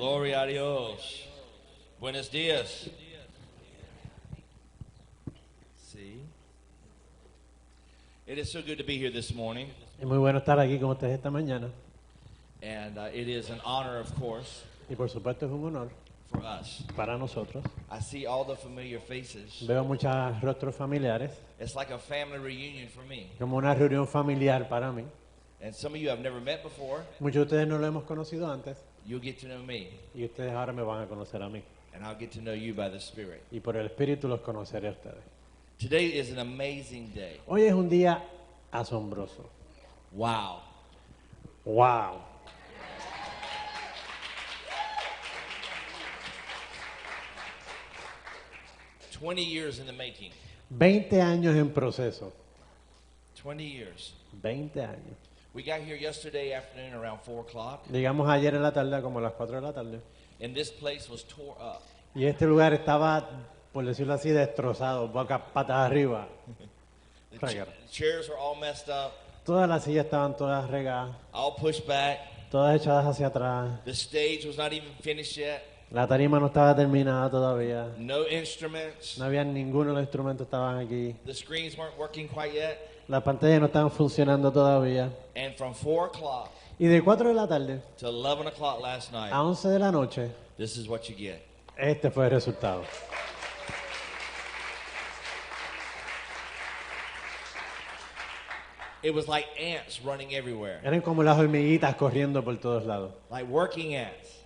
Gloria a Dios. Buenos días. See? It is so good to be here this morning. Es muy bueno estar aquí con ustedes esta mañana. And it is an honor, of course, Y por supuesto es un honor for us. para nosotros. I see all the familiar faces. Veo muchos rostros familiares, It's like a family reunion for me. como una reunión familiar para mí. And some of you have never met before. Muchos de ustedes no lo hemos conocido antes You'll get to know me, y ustedes ahora me van a conocer a mí. and I'll get to know you by the Spirit. Y por el Espíritu los conoceré a ustedes. Today is an amazing day. Hoy es un día asombroso. Wow. ¡Wow! "20 years in the making. 20 años en proceso. 20 years. 20 años. We got here yesterday afternoon around 4 o'clock, Llegamos ayer en la tarde, como a las 4 de la tarde. and this place was tore up. Y este lugar estaba, por decirlo así, destrozado, boca patas arriba. The Regaron. chairs were all messed up, Todas las sillas estaban todas regadas, all pushed back. todas echadas hacia atrás. The stage was not even finished yet. La tarima no estaba terminada todavía. No instruments. No había ninguno de los instrumentos estaban aquí. The screens weren't working quite yet. Las pantallas no estaban funcionando todavía. And from 4 o'clock Y de 4 de la tarde to 11 o'clock last night, a 11 de la noche, this is what you get. este fue el resultado. It was like ants running everywhere, Eran como las hormiguitas corriendo por todos lados. like working ants.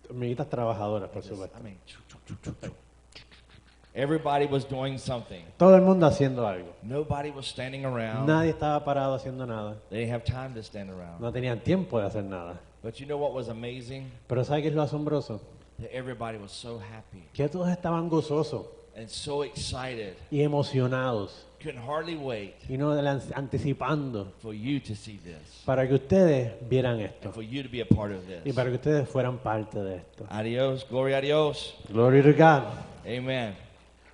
Hormiguitas trabajadoras, por I supuesto. mean, everybody was doing something. Todo el mundo haciendo algo. Nobody was standing around. Nadie estaba parado haciendo nada. They didn't have time to stand around. No tenían tiempo de hacer nada. But you know what was amazing? Pero ¿sabe qué es lo asombroso? That everybody was so happy Que todos estaban gozosos and so excited. y emocionados Couldn't hardly wait y no anticipando for you to see this para que ustedes vieran esto and for you to be a part of y this. para que ustedes fueran parte de esto. Adios, gloria a Dios. Glory to God. Amen.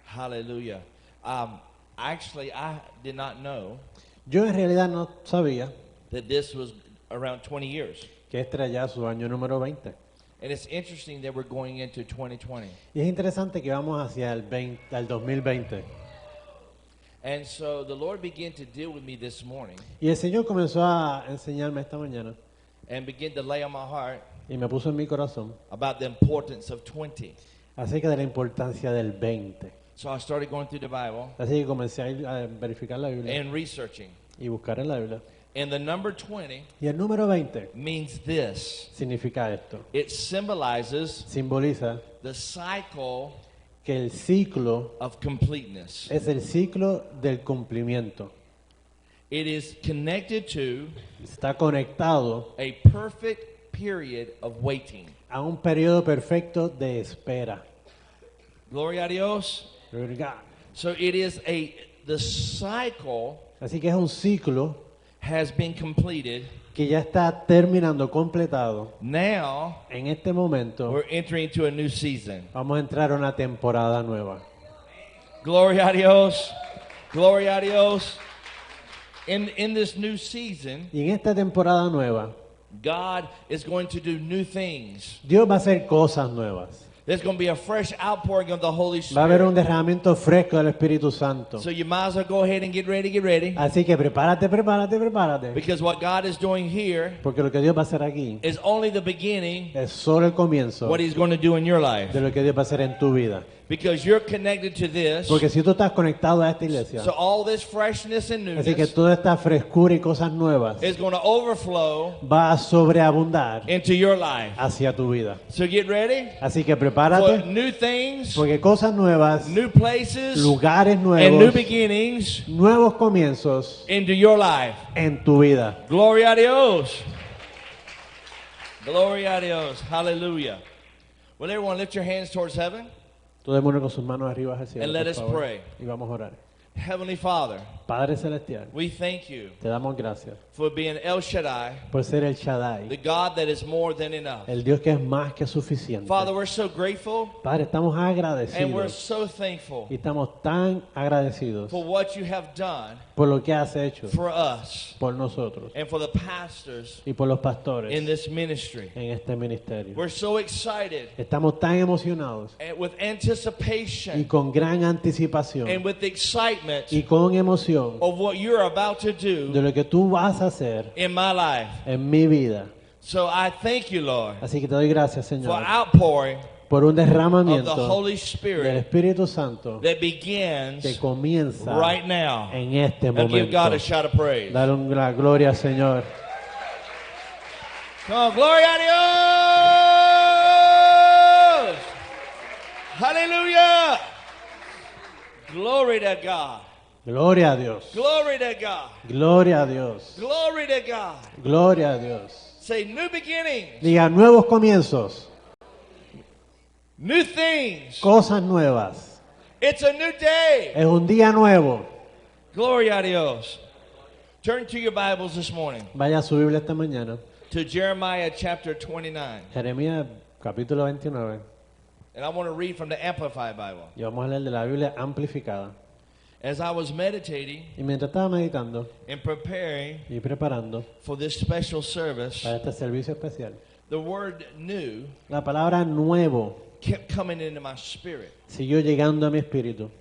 Hallelujah. Actually, I did not know Yo en realidad no sabía that this was around 20 years. que este era ya su año número 20. And it's interesting that we're going into 2020. Y es interesante que vamos hacia el 2020. And so the Lord began to deal with me this morning Y el Señor comenzó a enseñarme esta mañana and began to lay on my heart y me puso en mi corazón about the importance of 20. acerca de la importancia del 20. So I started going through the Bible Así que comencé a ir a verificar la Biblia and researching. y buscar en la Biblia. And the number 20 Y el número 20 means this. significa esto. It symbolizes Simboliza the cycle que el ciclo of completeness. es el ciclo del cumplimiento. It is connected to Está conectado a perfect period of waiting. a un periodo perfecto de espera. Gloria a Dios. Glory to God. So it is the cycle Así que es un ciclo has been completed. que ya está terminando, completado. Now En este momento we're entering into a new season. vamos a entrar a una temporada nueva. Gloria a Dios. Gloria a Dios. In this new season, Y en esta temporada nueva, God is going to do new things. Dios va a hacer cosas nuevas. There's going to be a fresh outpouring of the Holy Va a haber un Spirit. derramamiento fresco del Espíritu Santo. So you might as well go ahead and get ready, get ready. Así que prepárate, prepárate, prepárate. Because what God is doing here Porque lo que Dios va a hacer aquí is only the beginning es solo el comienzo what He's going to do in your life. de lo que Dios va a hacer en tu vida. Because you're connected to this. Porque si tú estás conectado a esta iglesia, So all this freshness and así que newness toda esta frescura y cosas nuevas is going to overflow va a sobreabundar into your life. hacia tu vida. So get ready Así que for prepárate, new things, porque cosas nuevas, new places, lugares and new nuevos, beginnings nuevos comienzos into your life. en tu vida. Gloria a Dios. Gloria a Dios. Hallelujah. Will everyone lift your hands towards heaven? Todo el mundo con sus manos arriba hacia el cielo, And let por us favor. pray. Y vamos a orar. Heavenly Father, Padre Celestial, we thank you te damos gracias for being El Shaddai, por ser el the Shaddai, God that is more than enough. el Dios que es más que suficiente. Father, we're so grateful Padre, estamos and we're agradecidos so thankful y estamos tan agradecidos for what you have done por lo que has hecho for us por nosotros and for the pastors y por los in pastores this ministry. en este ministerio. We're so excited Estamos tan emocionados and with y anticipation con gran anticipación and with excitement y con emoción of what you're about to de do lo que tú vas a hacer in my life. en mi vida. So I thank you, Lord, Así que te doy gracias, for Señor, outpouring por un of the derramamiento Holy del Spirit Espíritu Santo that begins que comienza right now. en este Now give God momento. a shout of praise. Dale la gloria al Señor. Come on, gloria a Dios. Hallelujah. Glory to God. Gloria a Dios. Glory to God. Gloria a Dios. Glory to God. Gloria a Dios. Say new beginnings, Diga nuevos comienzos, new things. cosas nuevas. It's a new day. Es un día nuevo. Gloria a Dios. Turn to your Bibles this morning Vaya a su Biblia esta mañana. to Jeremiah chapter 29. Jeremías capítulo 29. And I want to read from the Amplified Bible. Y vamos a leer de la Biblia amplificada. As I was meditating Y mientras estaba meditando and preparing y preparando for this special service, para este servicio especial, the word new la palabra nuevo kept coming into my spirit. siguió llegando a mi espíritu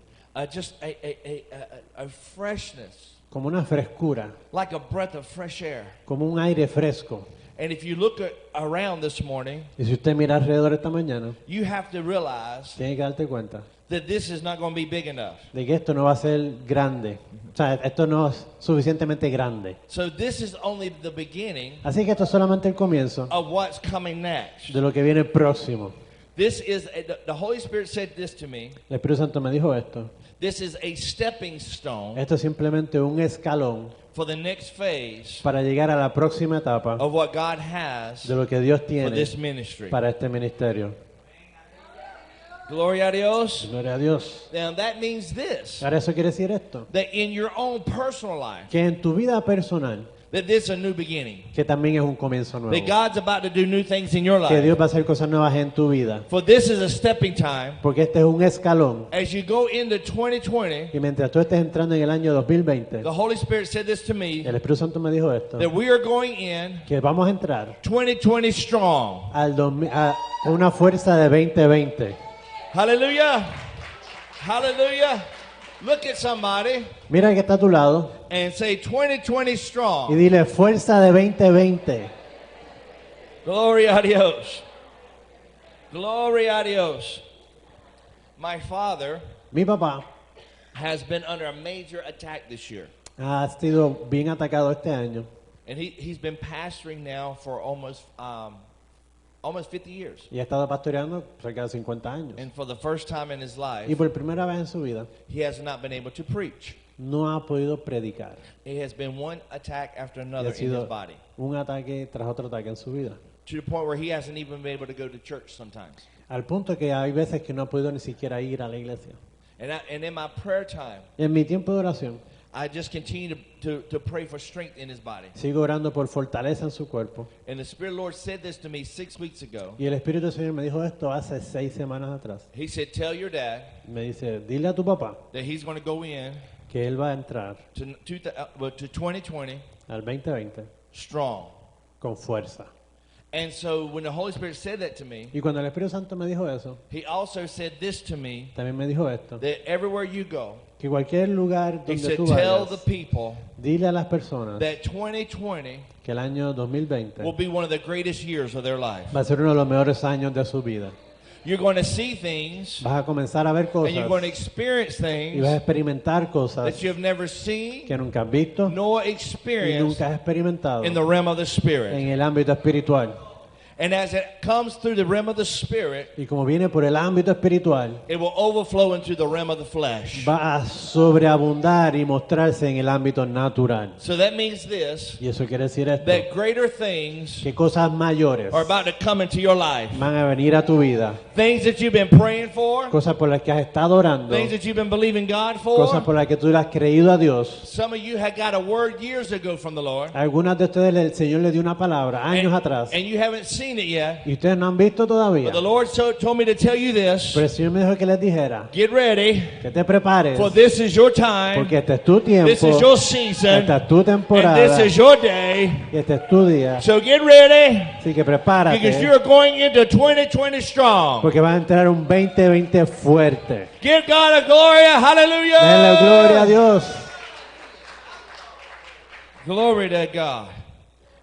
Just a freshness, como una frescura, like a breath of fresh air. como un aire fresco. And if you look around this morning, Y si usted mira alrededor esta mañana, you have to realize tiene que darte cuenta that this is not going to be big enough. de que esto no va a ser grande. O sea, esto no es suficientemente grande. So this is only the beginning Así que esto es solamente el comienzo of what's coming next. de lo que viene próximo. This is the Holy Spirit said this to me. El Espíritu Santo me dijo esto. This is a stepping stone Esto es simplemente un escalón for the next phase para llegar a la próxima etapa of what God has de lo que Dios for tiene this ministry. para este ministerio. Gloria a Dios. Gloria a Dios. Now that means this, Ahora eso quiere decir esto, that in your own personal life, que en tu vida personal, that this is a new beginning. que también es un comienzo That nuevo, God's about to do new things in your que life. Dios va a hacer cosas nuevas en tu vida, For this is a stepping time. porque este es un escalón. As you go into 2020, Y mientras tú estés entrando en el año 2020, the Holy Spirit said this to me, el Espíritu Santo me dijo esto, that we are going in que vamos a entrar 2020 strong. con una fuerza de 2020. Hallelujah. Hallelujah. Look at somebody Mira el que está a tu lado and say 2020 y strong. dile fuerza de 2020. Gloria a Dios. Gloria a Dios. My father Mi papá has been under a major attack this year. ha sido bien atacado este año And he's been pastoring now for almost 50 years. y ha estado pastoreando cerca de 50 años. And for the first time in his life, Y por primera vez en su vida he has not been able to preach. no ha podido predicar. It has been one attack after Y another ha in his sido body, un ataque tras otro ataque en su vida. to the point where he hasn't even been able to go to church sometimes. Al punto que hay veces que no ha podido ni siquiera ir a la iglesia. And in my prayer time, En mi tiempo de oración I just continue to pray for strength in his body. sigo orando por fortaleza en su cuerpo. And the Spirit of the Lord said this to me 6 weeks ago. Y el Espíritu del Señor me dijo esto hace 6 semanas atrás. He said, tell your dad Me dice, dile a tu papá that he's going to go in que él va a entrar to 2020 al 2020 strong. con fuerza. And so when the Holy Spirit said that to me, Y cuando el Espíritu Santo me dijo eso, he also said this to me, también me dijo esto, that everywhere you go, que cualquier lugar he donde said, tú tell the vayas, people dile a las personas that 2020 que el año 2020 will be one of the greatest years of their life. va a ser uno de los mejores años de su vida. You're going to see things Vas a comenzar a ver and you're going to cosas experience y vas a things experimentar cosas that you have never seen que nunca has visto nor y experienced nunca has experimentado in the realm of the Spirit. en el ámbito espiritual. And as it comes through the realm of the spirit, Y como viene por el ámbito espiritual, it will overflow into the realm of the flesh. va a sobreabundar y mostrarse en el ámbito natural. So that means this, Y eso quiere decir esto, that greater things que cosas mayores are about to come into your life. van a venir a tu vida, Things that you've been praying for, cosas por las que has estado orando, things that you've been believing God cosas for. por las que tú le has creído a Dios. Some of you had got a word years ago from the Lord, Algunas de ustedes el Señor le dio una palabra años atrás and you haven't seen it yet. y ustedes no han visto todavía. But the Lord told me to tell you this. Pero el Señor me dijo que les dijera Get ready, que te prepares for this is your time, porque este es tu tiempo, this is your season, esta es tu and temporada this is your day. y este es tu día. So get ready, Así que because prepárate you're going into 2020 strong. porque vas a entrar un 2020 fuerte. Give God a gloria, hallelujah. Denle gloria a Dios. Glory to God.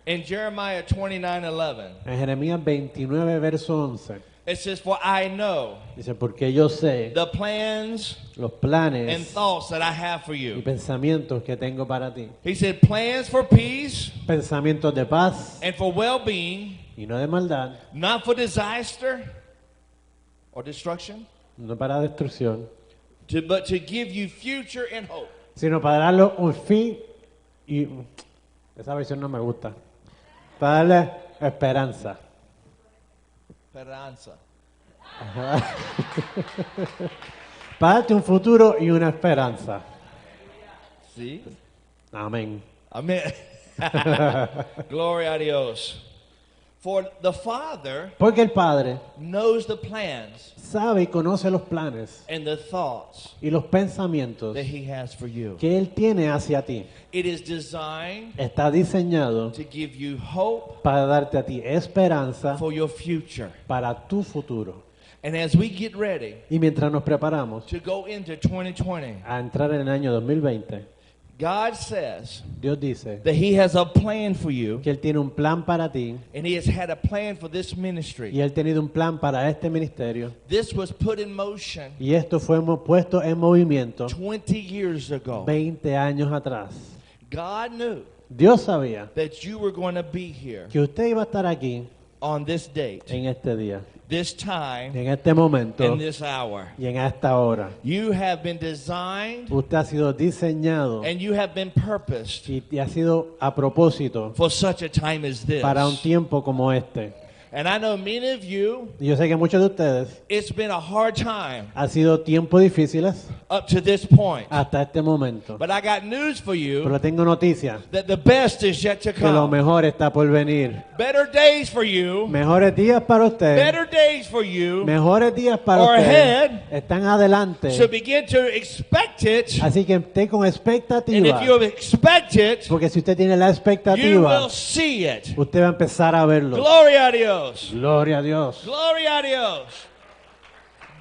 In Jeremiah 29:11, En Jeremías 29, verso 11, it says, "For I know dice, porque yo sé the plans los and planes thoughts that I have for y you." pensamientos que tengo para ti. He said, "Plans for peace Pensamientos de paz and for well-being, y no de maldad, not for disaster or destruction, no para destrucción, but to give you future and hope." sino para darle un fin y esa versión no me gusta. Para darle esperanza. Esperanza. Para darte un futuro y una esperanza. See? Amén. Amen. Glory a Dios. For the Father Porque el Padre knows the plans sabe y conoce los planes and the thoughts y los pensamientos that He has for you. que Él tiene hacia ti. It is designed Está diseñado to give you hope para darte a ti esperanza for your future. para tu futuro. And as we get ready Y mientras nos preparamos to go into 2020, a entrar en el año 2020, God says Dios dice that He has a plan for you, que Él tiene un plan para ti and He has had a plan for this y ministry. Él ha tenido un plan para este ministerio. This was put in motion Y esto fue puesto en movimiento 20 years ago. 20 años atrás. God knew Dios sabía that you were going to be here que usted iba a estar aquí on this date, en este día, this time, en este momento and this hour. y en esta hora. You have been designed Usted ha sido diseñado and you have been purposed y ha sido a propósito for such a time as this. para un tiempo como este. And I know many of you, Y yo sé que muchos de ustedes it's been a hard time ha sido tiempos difíciles up to this point. hasta este momento. But I got news for Pero you tengo noticias that the best is yet to que lo come. mejor está por venir. Better days for you, Mejores días para usted, better days for you. mejores días para Or usted ahead. están adelante. So begin to expect it. Así que esté con And expectativa. if you expect it, Porque si usted tiene la you expectativa, will see it. usted va a empezar a verlo. Gloria a Dios. Gloria a Dios. Gloria a Dios.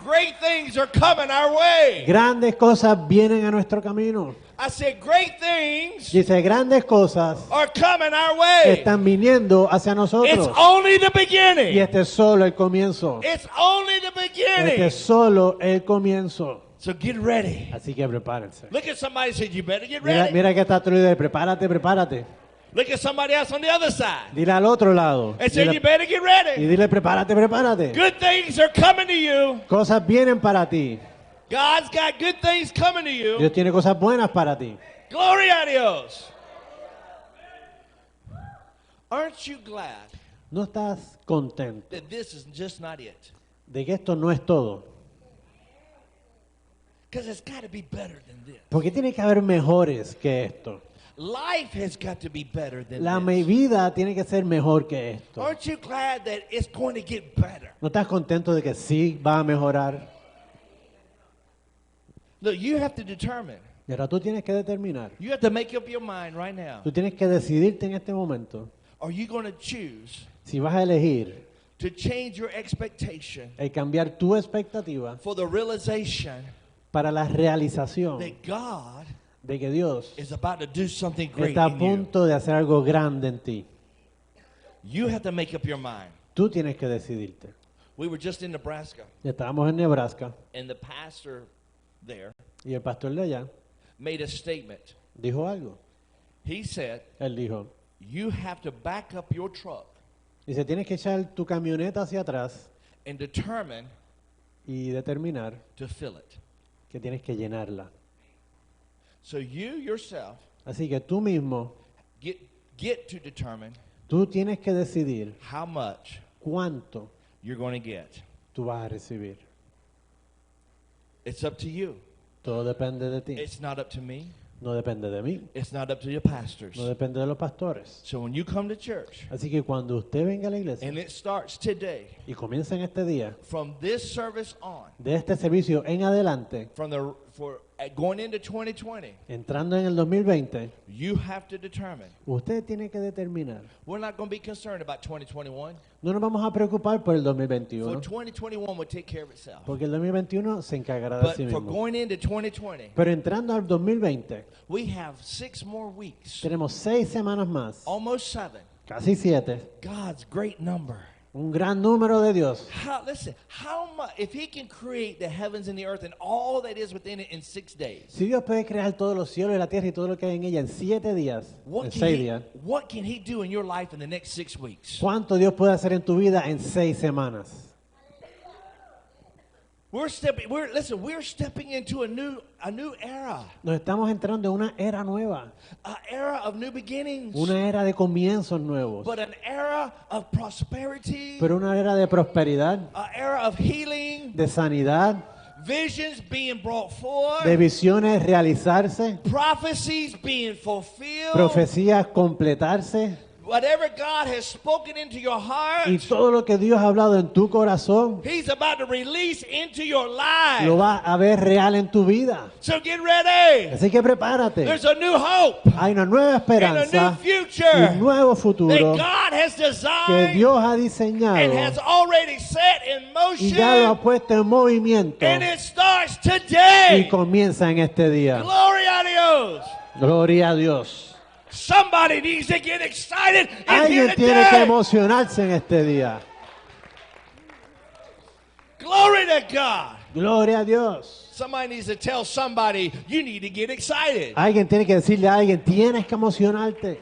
Great things are coming our way. Grandes cosas vienen a nuestro camino. I said great things Dice, grandes cosas are coming our way. están viniendo hacia It's nosotros. only the Y beginning. este es solo el comienzo. It's only the Este beginning. es solo el comienzo. So get ready. Así que prepárense. Look at somebody and say, you better get Mira, ready. mira que está tu líder, prepárate, prepárate. Look at somebody else on the other side Dile al otro lado. and say, you Dile, better get y ready. dile, prepárate, prepárate. Good things are coming to you. Cosas vienen para ti. God's got good things coming to you. Dios tiene cosas buenas para ti. Gloria a Dios. Aren't you glad ¿No estás contento that this is just not it? de que esto no es todo? Because it's got to be better than this. Porque tiene que haber mejores que esto. Life has got to be better than La this. vida tiene que ser mejor que esto. Aren't you glad that it's going to get better? ¿No estás contento de que sí va a mejorar? Look, you have to determine. Y ahora tú tienes que determinar. You have to make up your mind right now. Tú tienes que decidirte en este momento Are you going to choose si vas a elegir to change your expectation el cambiar tu expectativa for the realization para la realización that God de que Dios is about to do something great está a in you? punto de hacer algo grande en ti? You have to make up your mind. Tú tienes que decidirte. We were just in Nebraska, Estábamos en Nebraska and the pastor there y el pastor de allá made a statement. dijo algo. He said, Él dijo, you have to back up your truck Dice, tienes que echar tu camioneta hacia atrás and determine y determinar to fill it. que tienes que llenarla. So you yourself Así que tú mismo, get to determine tú tienes que decidir how much cuánto you're going to get. tú vas a recibir. It's up to you. Todo depende de ti. It's not up to me. No depende de mí. It's not up to your pastors. No depende de los pastores. So when you come to church, Así que cuando usted venga a la iglesia and it starts today, y comienza en este día, from this service on, de este servicio en adelante, going into 2020, entrando en el 2020, you have to determine. usted tiene que determinar. We're not going to be concerned about 2021. No nos vamos a preocupar por el For 2021, 2021 will take care of itself. porque el 2021 se encargará de But sí for mismo. going into 2020, Pero entrando al 2020, we have 6 more weeks, tenemos 6 semanas más, almost 7. casi 7, God's great number. un gran número de Dios. Listen, how much, if He can create the heavens and the earth and all that is within it in 6 days, Si Dios puede crear todos los cielos y la tierra y todo lo que hay en ella en 7 días, en 6 días, what can He do in your life in the next 6 weeks? ¿cuánto Dios puede hacer en tu vida en 6 semanas? We're stepping into a new era, Nos estamos entrando en una era nueva, an era of new beginnings, una era de comienzos nuevos, but an era of prosperity, pero una era de prosperidad, an era of healing, de sanidad, visions being brought forth, de visiones realizarse, prophecies being fulfilled, profecías completarse, whatever God has spoken into your heart, y todo lo que Dios ha hablado en tu corazón He's about to release into your lo life. va a ver real en tu vida. So get ready. Así que prepárate. There's a new hope Hay una nueva and a new esperanza, future un nuevo that futuro God has que designed Dios ha and diseñado has already set in y ya lo ha motion, puesto en movimiento and it starts y today. comienza en este día. Gloria a Dios. Gloria a Dios. Somebody needs to get excited in here Alguien tiene que today. emocionarse en este día. Glory to God. Gloria a Dios. Somebody needs to tell somebody, you need to get excited. Alguien tiene que decirle a alguien, tienes que emocionarte.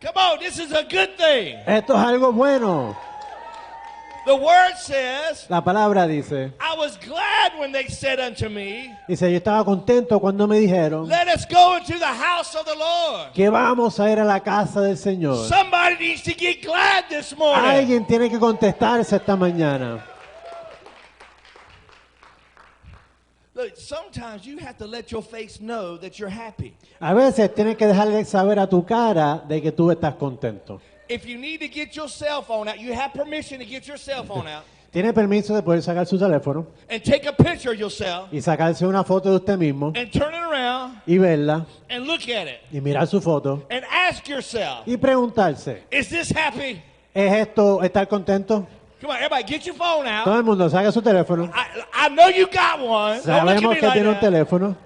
Come on, this is a good thing. Esto es algo bueno. The word says, La palabra dice, I was glad when they said unto me, yo estaba contento cuando me dijeron let us go into the house of the Lord. que vamos a ir a la casa del Señor. Somebody needs to get glad this morning. Alguien tiene que contestarse esta mañana. Look, sometimes you have to let your face know that you're happy. A veces tienes que dejarle saber a tu cara de que tú estás contento. If you need to get your cell phone out, you have permission to get your cell phone out Tiene permiso de poder sacar su teléfono and take a picture of yourself y sacarse una foto de usted mismo and turn it around y verla and look at it y mirar su foto and ask yourself, y preguntarse, is this happy? ¿es esto estar contento? Come on, everybody, get your phone out. Todo el mundo saca su teléfono. I know you got one. Don't look at Sabemos me que like tiene un that. teléfono.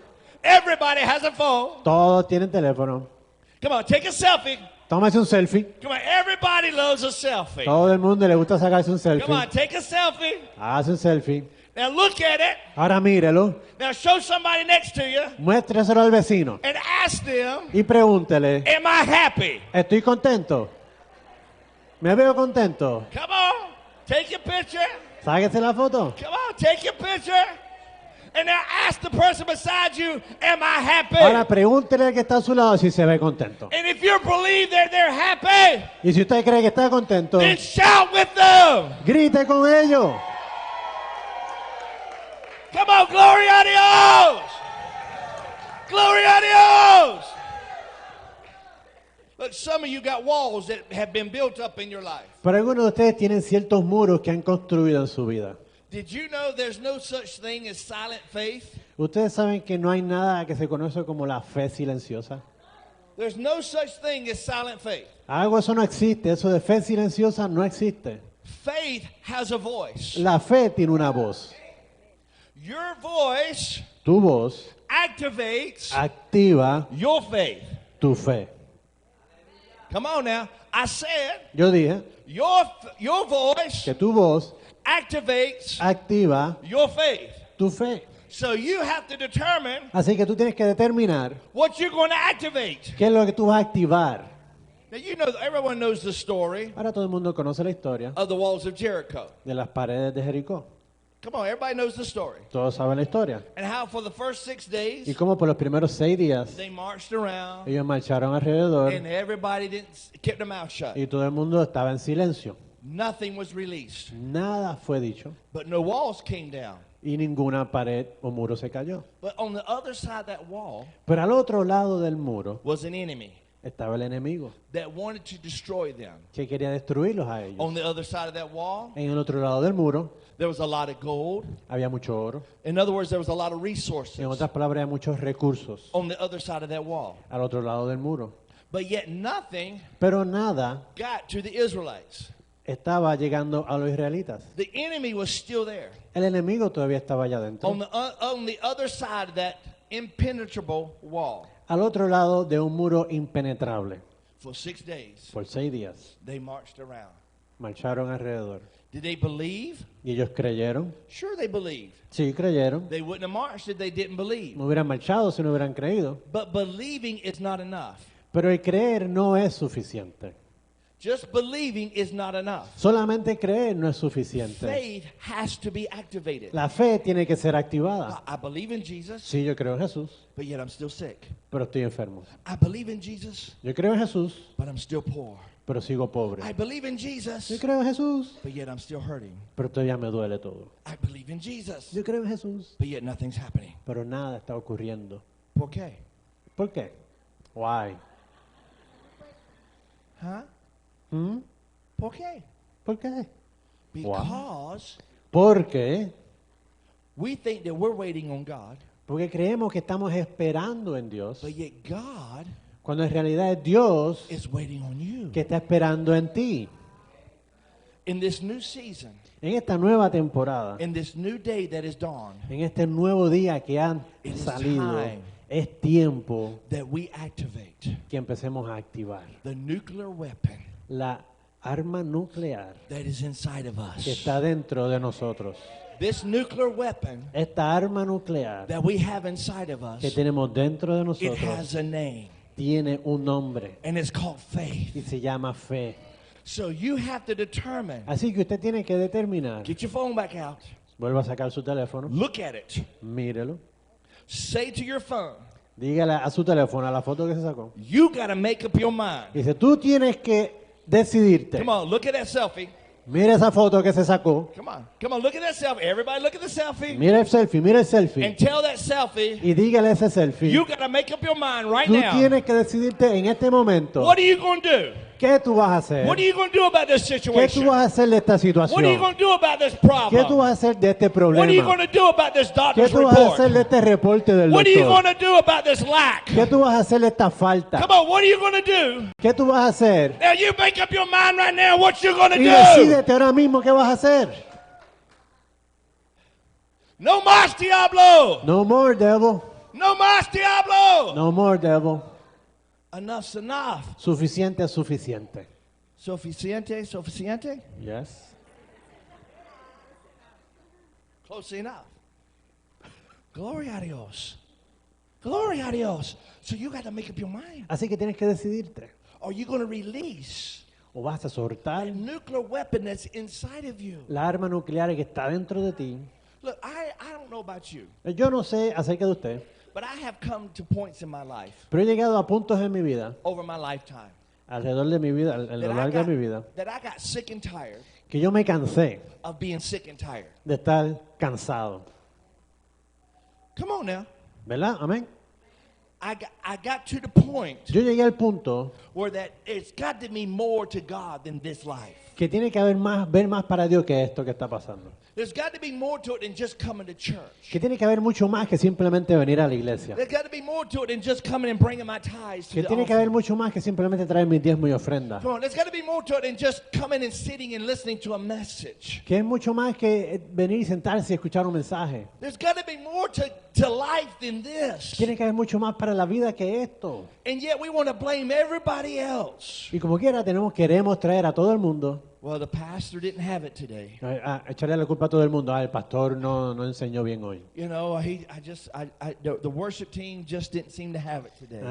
Everybody has a phone. Todos tienen teléfono. Come on, take a selfie. Tómese un selfie. Come on, everybody loves a selfie. Todo el mundo le gusta sacarse un Come selfie. on, take a selfie. Hace un selfie. Now look at it. Ahora mírelo. Now show somebody next to you Muéstreselo al vecino and ask them, y pregúntele, am I happy? ¿estoy contento? ¿Me veo contento? Come on, take your picture. Sáquese la foto. Come on, take your picture. And now ask the person beside you, am I happy? Ahora pregúntele al que está a su lado si se ve contento. And if you believe that they're happy, Y si usted cree que está contento, then shout with them. grite con ellos. Come on, gloria a Dios. Gloria a Dios. Look, some of you got walls that have been built up in your life. Pero algunos de ustedes tienen ciertos muros que han construido en su vida. Did you know there's no such thing as silent faith? Ustedes saben que no hay nada que se conoce como la fe silenciosa. There's no such thing as silent faith. Algo eso no existe, eso de fe silenciosa no existe. Faith has a voice. La fe tiene una voz. Your voice Tu voz activates activa your faith. tu fe. Come on now. I said Yo dije your voice que tu voz activates activa your faith. tu fe. So you have to determine Así que tú tienes que determinar what you're going to activate. qué es lo que tú vas a activar. Now you know, everyone knows the story Ahora todo el mundo conoce la historia of the walls of Jericho. de las paredes de Jericó. Come on, everybody knows the story. Todos saben la historia. And how for the first 6 days Y como por los primeros 6 días they marched around ellos marcharon alrededor and everybody kept their mouth shut. y todo el mundo estaba en silencio. Nothing was released, Nada fue dicho but no walls came down. y ninguna pared o muro se cayó. But on the other side of that wall Pero al otro lado del muro was an enemy estaba el enemigo that wanted to destroy them. que quería destruirlos a ellos. On the other side of that wall, En el otro lado del muro there was a lot of gold. había mucho oro. In other words, there was a lot of resources En otras palabras, había muchos recursos on the other side of that wall. al otro lado del muro. But yet nothing Pero nada got to the Israelites. estaba llegando a los israelitas. The enemy was still there. El enemigo todavía estaba allá adentro. On the other side of that impenetrable wall. Al otro lado de un muro impenetrable. For 6 days, Por 6 días they marched around. marcharon alrededor. Did they believe? Y ellos creyeron. Sure, they believed. Sí, creyeron. They wouldn't have marched if they didn't believe. No hubieran marchado si no hubieran creído. But believing is not enough. Pero el creer no es suficiente. Just believing is not enough. Solamente creer no es suficiente. Faith has to be activated. La fe tiene que ser activada. I believe in Jesus, Sí, yo creo en Jesús, but yet I'm still sick. pero estoy enfermo. I believe in Jesus, Yo creo en Jesús, but I'm still poor. pero sigo pobre. I believe in Yo Jesus, creo en Jesús, but yet I'm still hurting. pero todavía me duele todo. I believe in Jesus, Yo creo en Jesús, but yet nothing's happening. pero nada está ocurriendo. ¿Por qué? ¿Por qué? Why? Huh? ¿Mm? ¿Por qué? ¿Por qué? Because Porque we think that we're waiting on God, porque creemos que estamos esperando en Dios, but yet God cuando en realidad es Dios is waiting on you. que está esperando en ti. In this new season, En esta nueva temporada, in this new day that is dawned, en este nuevo día que han It is salido, time. es tiempo that we activate que empecemos a activar the nuclear weapon la arma nuclear that is inside of que us. está dentro de nosotros. This nuclear weapon Esta arma nuclear that we have inside of que us, tenemos dentro de it nosotros has a name, tiene un nombre and it's called faith. y se llama fe. So you have to determine. Así que usted tiene que determinar. Get your phone back out. Vuelva a sacar su teléfono, Look at it. mírelo, Say to your phone, dígale a su teléfono, a la foto que se sacó. you got to make up your mind. Dice, tú tienes que decidirte. Come on, look at that selfie. Mira esa foto que se sacó. Come on, look at that selfie. Everybody look at the selfie. Mira el selfie, mira el selfie. And tell that selfie, Y dígale a ese selfie. you got to make up your mind right Tú now. tienes que decidirte en este momento. What are you going to do? ¿Qué tú vas a hacer? What are you going to do about this ¿Qué tú situation? vas a hacer de esta What are you situación? going to do about this ¿Qué tú problem? vas a hacer de este What are you going problema? to do about this ¿Qué doctor's tú vas a hacer de report? este reporte del What are you going doctor? to do about this lack? ¿Qué tú vas a hacer de esta falta? Come on, what are you going to do? ¿Qué tú vas a hacer? Now you make up your mind right now what you're going to Y do. decídete ahora mismo qué vas a hacer. No más diablo. No more devil. No más diablo. No more devil. Enough's enough. Suficiente es suficiente. Suficiente, suficiente. Yes. Close enough. Gloria a Dios. Gloria a Dios. So you got to make up your mind. Así que tienes que decidirte. Are you going to release O vas a soltar the nuclear weapon that's inside of you? la arma nuclear que está dentro de ti. Look, I don't know about you, Yo no sé acerca de usted, but I have come to points in my life, pero he llegado a puntos en mi vida, over my lifetime, alrededor de mi vida, a lo largo de mi vida, that I got sick and tired que yo me cansé of being sick and tired. de estar cansado. Come on now. ¿Verdad? Amén. I got to the point Yo llegué al punto where that it's got to be more to God than this life. que tiene que haber más, ver más para Dios que esto que está pasando. There's got to be more to it than just coming to church. Que tiene que haber mucho más que simplemente venir a la iglesia. There's got to be more to it than just coming and bringing my tithes to Que the tiene que haber offering. mucho más que simplemente traer mis diezmos y ofrendas. Come on, there's got to be more to it than just coming and sitting and listening to a message. Que es mucho más que venir y sentarse y escuchar un mensaje. There's got to be more to life than this. Tiene que haber mucho más para la vida que esto. And yet we want to blame everybody else. Y como quiera queremos traer a todo el mundo. Well, the pastor didn't have it today. Echarle la culpa a todo el mundo. El pastor no enseñó bien hoy. You know, the worship team just didn't seem to have it today.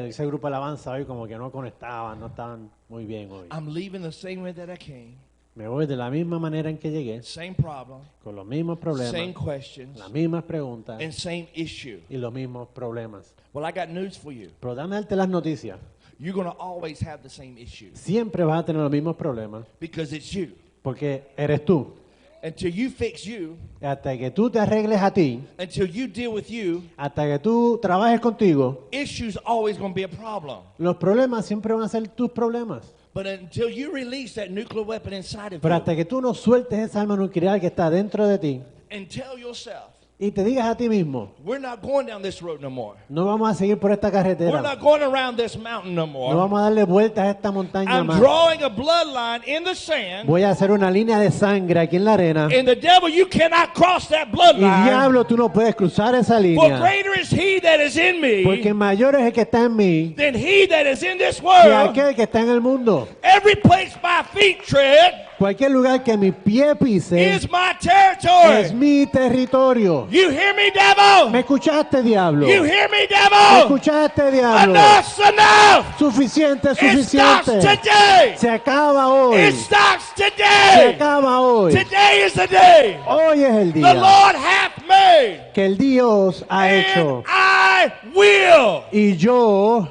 Ese grupo de alabanza hoy como que no conectaban, no estaban muy bien hoy. I'm leaving the same way that I came. Me voy de la misma manera en que llegué, Same problem, con los mismos problemas, same questions, las mismas preguntas and same issue. y los mismos problemas. Well, I got news for you. Pero dame darte las noticias. You're going to always have the same issue Siempre vas a tener los mismos problemas because it's you. porque eres tú. Until you fix you, Hasta que tú te arregles a ti, until you deal with you, hasta que tú trabajes contigo, issues always going to be a problem. los problemas siempre van a ser tus problemas. But until you release that nuclear weapon inside of Pero you hasta que tú no sueltes esa arma nuclear que está dentro de ti and tell yourself, y te digas a ti mismo, we're not going down this road no more. no vamos a seguir por esta We're carretera, not going around this mountain no no more. vamos a darle vueltas a esta montaña I'm más. drawing a bloodline in the sand. Voy a hacer una línea de sangre aquí en la arena. And the devil, you cannot cross that Y bloodline. diablo, tú no puedes cruzar esa For línea. greater is he that is in Porque me mayor es el que está en mí than he that is in this que world. aquel que está en el mundo. Every place my feet tread Cualquier lugar que mi pie pise is my es territory. mi territorio. You hear me, devil? ¿Me escuchaste, diablo? You hear me, ¿Me devil? escuchaste, diablo? Enough's enough. Suficiente, It stops suficiente. today. Se acaba hoy. It stops Se today. acaba hoy. Today is the day Hoy es el the día Lord hath made, que el Dios ha and hecho. I will, Y yo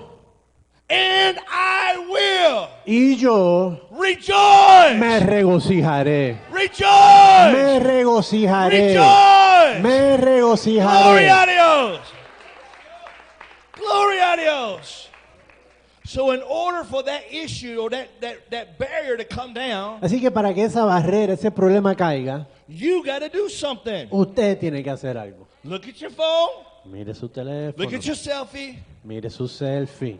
me rejoice. regocijaré. Me Rejoice. regocijaré. Rejoice. Me Glory regocijaré. a Dios. Glory a Dios. So in order for that issue or that barrier to come down, Así que para que esa barrera, ese problema caiga, you got to do something. usted tiene que hacer algo. Look at your phone. Mire su Look teléfono, at your selfie mire su selfie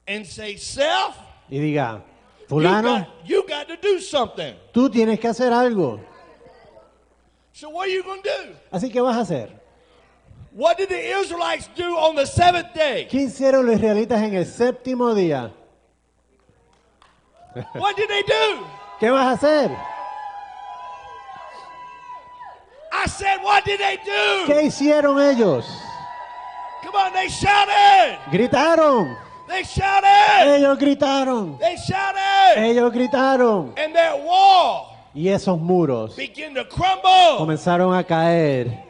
and say, self, y diga, you fulano, got to do something. tú tienes que hacer algo. So what are you going to do? Así que vas a hacer. What did the Israelites do on the seventh day? ¿Qué hicieron los israelitas en el séptimo día? What did they do? ¿Qué vas a hacer? I said, what did they do? ¿Qué hicieron ellos? Come on, they shouted. Gritaron. They shouted. Ellos gritaron. They shouted. Ellos gritaron. And that wall Y esos muros began to crumble. comenzaron a caer.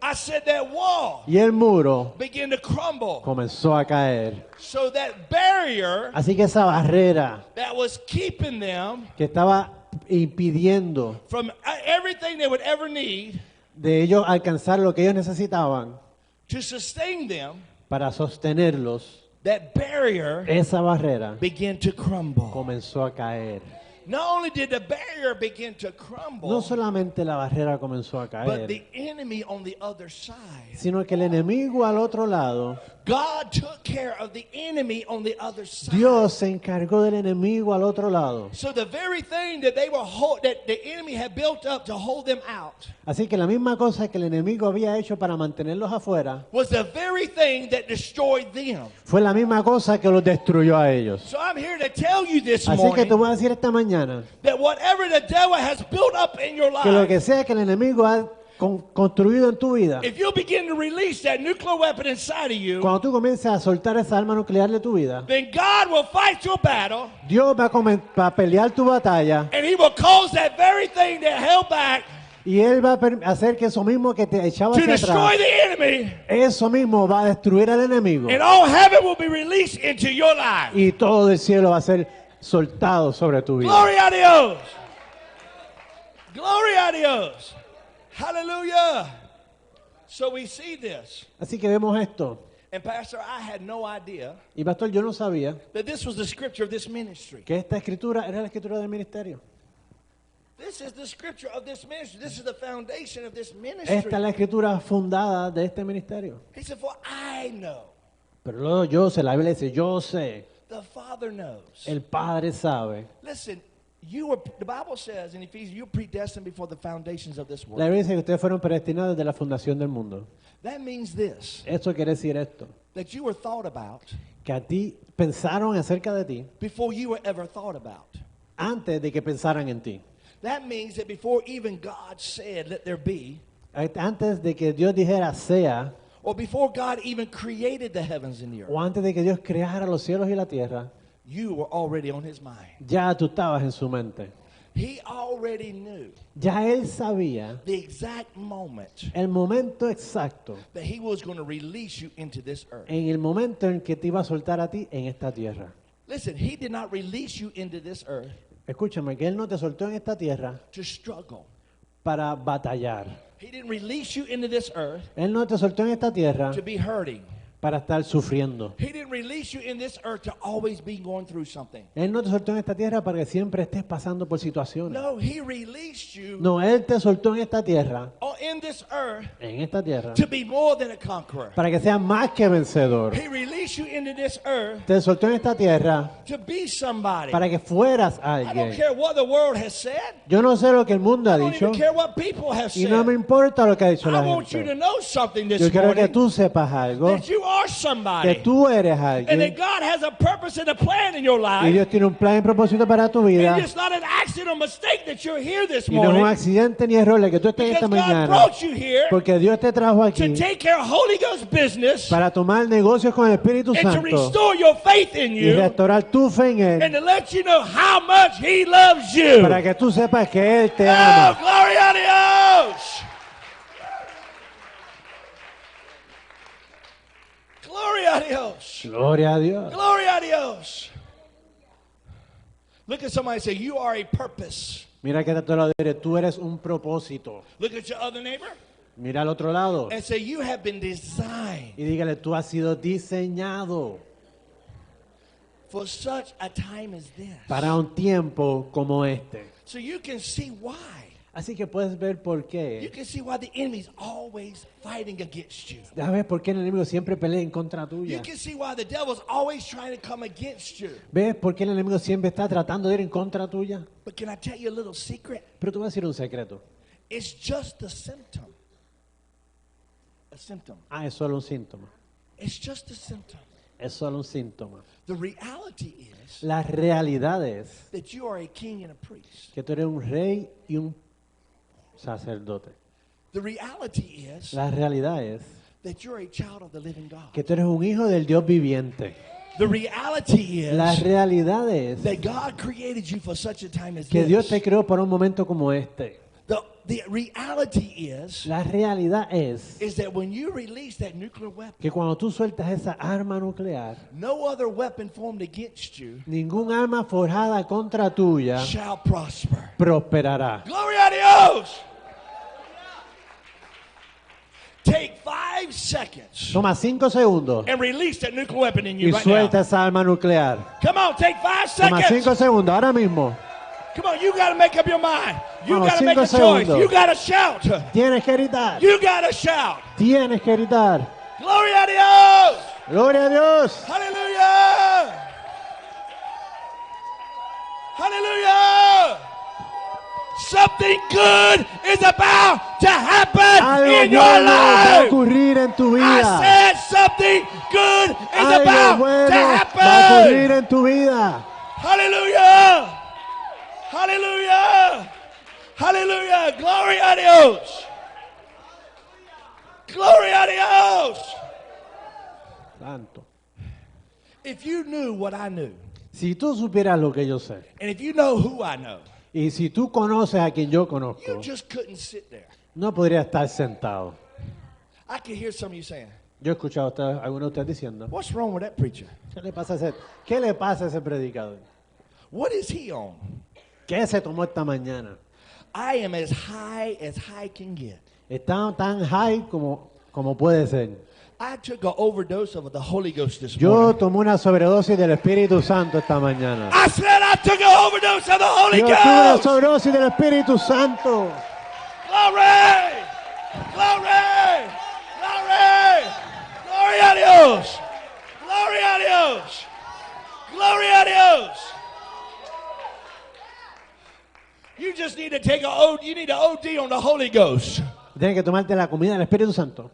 I said that wall Y el muro began to crumble. comenzó a caer. So that barrier Así que esa barrera that was keeping them que estaba impidiendo from everything they would ever need de ellos alcanzar lo que ellos necesitaban to sustain them, para sostenerlos, that barrier esa barrera began to crumble. comenzó a caer. Not only did the barrier begin to crumble, No solamente la barrera comenzó a but caer, the enemy on the other side. sino que el enemigo al otro lado, God took care of the enemy on the other side. Dios se encargó del enemigo al otro lado. So the very thing that that the enemy had built up to hold them out Así que la misma cosa que el enemigo había hecho para mantenerlos afuera, was the very thing that destroyed them. fue la misma cosa que los destruyó a ellos. So I'm here to tell you this Así que te morning voy a decir esta mañana that whatever the devil has built up in your que lo life, que sea que el enemigo ha construido en tu vida, if you begin to release that nuclear weapon inside of you, cuando tú comiences a soltar esa arma nuclear de tu vida, then God will fight your battle Dios va a pelear tu batalla and he will cause that very thing that held back y Él va a hacer que eso mismo que te echaba to hacia destroy atrás, the enemy, eso mismo va a destruir al enemigo and all heaven will be released into your life. y todo el cielo va a ser soltado sobre tu vida. Glory a Dios. Glory a Dios. Hallelujah. So we see this. Así que vemos esto. And Pastor, I had no idea Y pastor, yo no sabía that this was the scripture of this ministry. que esta escritura era la escritura del ministerio. This is the scripture of this ministry. This is the foundation of this Esta ministry. es la escritura fundada de este ministerio. He said, for I know. Pero luego yo sé, la Biblia dice, yo sé, The Father knows. el Padre sabe. Listen, the Bible says in Ephesians, you're predestined before the foundations of this La world. Biblia dice que ustedes fueron predestinados desde la fundación del mundo. That means this, Esto quiere decir esto, that you were thought about que a ti pensaron acerca de ti before you were ever thought about. antes de que pensaran en ti. That means that before even God said, let there be, Antes de que Dios dijera sea, or before God even created the heavens and the earth, o antes de que Dios creara los cielos y la tierra, you were already on his mind. ya tú estabas en su mente. He already knew Ya Él sabía the exact moment el momento exacto, that he was going to release you into this earth. en el momento en que te iba a soltar a ti en esta tierra. Listen, he did not release you into this earth Escúchame, que Él no te soltó en esta tierra to struggle. para batallar. He didn't release you into this earth Él no te soltó en esta tierra to be hurting. para estar sufriendo. He didn't release you in this earth to always be going through something. Él no te soltó en esta tierra para que siempre estés pasando por situaciones. No, he released you No, Él te soltó en esta tierra, in this earth to be more than a conqueror. para que seas más que vencedor. He released you into this earth Te soltó en esta tierra to be somebody. para que fueras I don't alguien. care what the world has said. Yo no sé lo que el mundo ha I don't dicho even care what people have y said. no me importa lo que ha dicho I la want you to gente. know something this Yo quiero que morning, tú sepas algo, that you are somebody. que tú eres And alguien that God has a purpose and a plan in your y life. Dios tiene un plan y propósito para tu vida. And it's not an accident or mistake that you're here this Y no es un morning. accidente ni error el que tú estés Because esta God mañana, brought you here porque Dios te trajo to aquí take care of Holy Ghost business para tomar negocios con el Espíritu and to Santo restore your faith in y you restaurar tu fe en and Él, to let you know how much He loves you. para que tú sepas que Él te Oh, ama. glory a Dios! Glory a Dios! Gloria a Dios. Glory a Dios! Look at somebody and say, you are a purpose. Mira que te lo diré, tú eres un propósito. Look at your other neighbor Mira al otro lado and say, you have been designed y dígale, tú has sido diseñado for such a time as this. para un tiempo como este. So you can see why. Así que puedes ver por You qué. can see why the enemy's always fighting against you. Ya ves por qué el enemigo siempre pelea en contra tuya. You can see why the devil's always trying to come against you. ¿Ves por qué el enemigo siempre está tratando de ir en contra tuya? But can I tell you a little secret? Pero te voy a decir un secreto. It's just a symptom. A symptom. Es solo un síntoma. It's just a symptom. Es solo un síntoma. The reality is La realidad es that you are a king and a priest. que tú eres un rey y un sacerdote. The reality is La realidad es that you're a child of the living God. que tú eres un hijo del Dios viviente. The reality La is realidad es that God created you for such a time as que Dios te this. creó para un momento como este. The reality is La realidad es that when you release that nuclear weapon, que cuando tú sueltas esa arma nuclear, no other weapon formed against you ningún arma forjada contra tuya shall prosper. prosperará. Glory a Dios! Take 5 seconds Toma 5 segundos and release that nuclear weapon in you y right now. suelta esa arma nuclear. Come on, take 5 Toma seconds. 5 segundos, ahora mismo. Come on, you got to make up your mind. You Vamos, got to make a 5 choice. segundos. You got to shout. Tienes que gritar. You got to shout. Tienes que gritar. Glory a Dios! Gloria a Dios. Hallelujah! Hallelujah! Something good is about to happen Algo in your bueno va a life. ocurrir en tu I vida. said something good is Algo about bueno to va a ocurrir happen. en tu vida. Hallelujah! Hallelujah! Hallelujah! Glory a Dios! Glory a Dios! Santo. If you knew what I knew, Si tú supieras lo que yo sé, and if you know who I know, y si tú conoces a quien yo you conozco, just couldn't sit there. no podría estar sentado. I can hear some of you saying, Yo he escuchado a ustedes, algunos de ustedes diciendo, what's wrong with that preacher? ¿Qué le pasa a ese predicador? What is he on? ¿Qué se tomó esta mañana? I am as high can get. Está tan high como puede ser. I took an overdose of the Holy Ghost this Yo morning. tomé una sobredosis del Espíritu Santo esta mañana. I said I took an overdose of the Holy Yo tuve una Ghost. sobredosis del Espíritu Santo. Glory! Glory! Glory! Glory a Dios! Glory a Dios! Glory a Dios! You just need to take you need an OD on the Holy Ghost. Tienes que tomarte la comida del Espíritu Santo.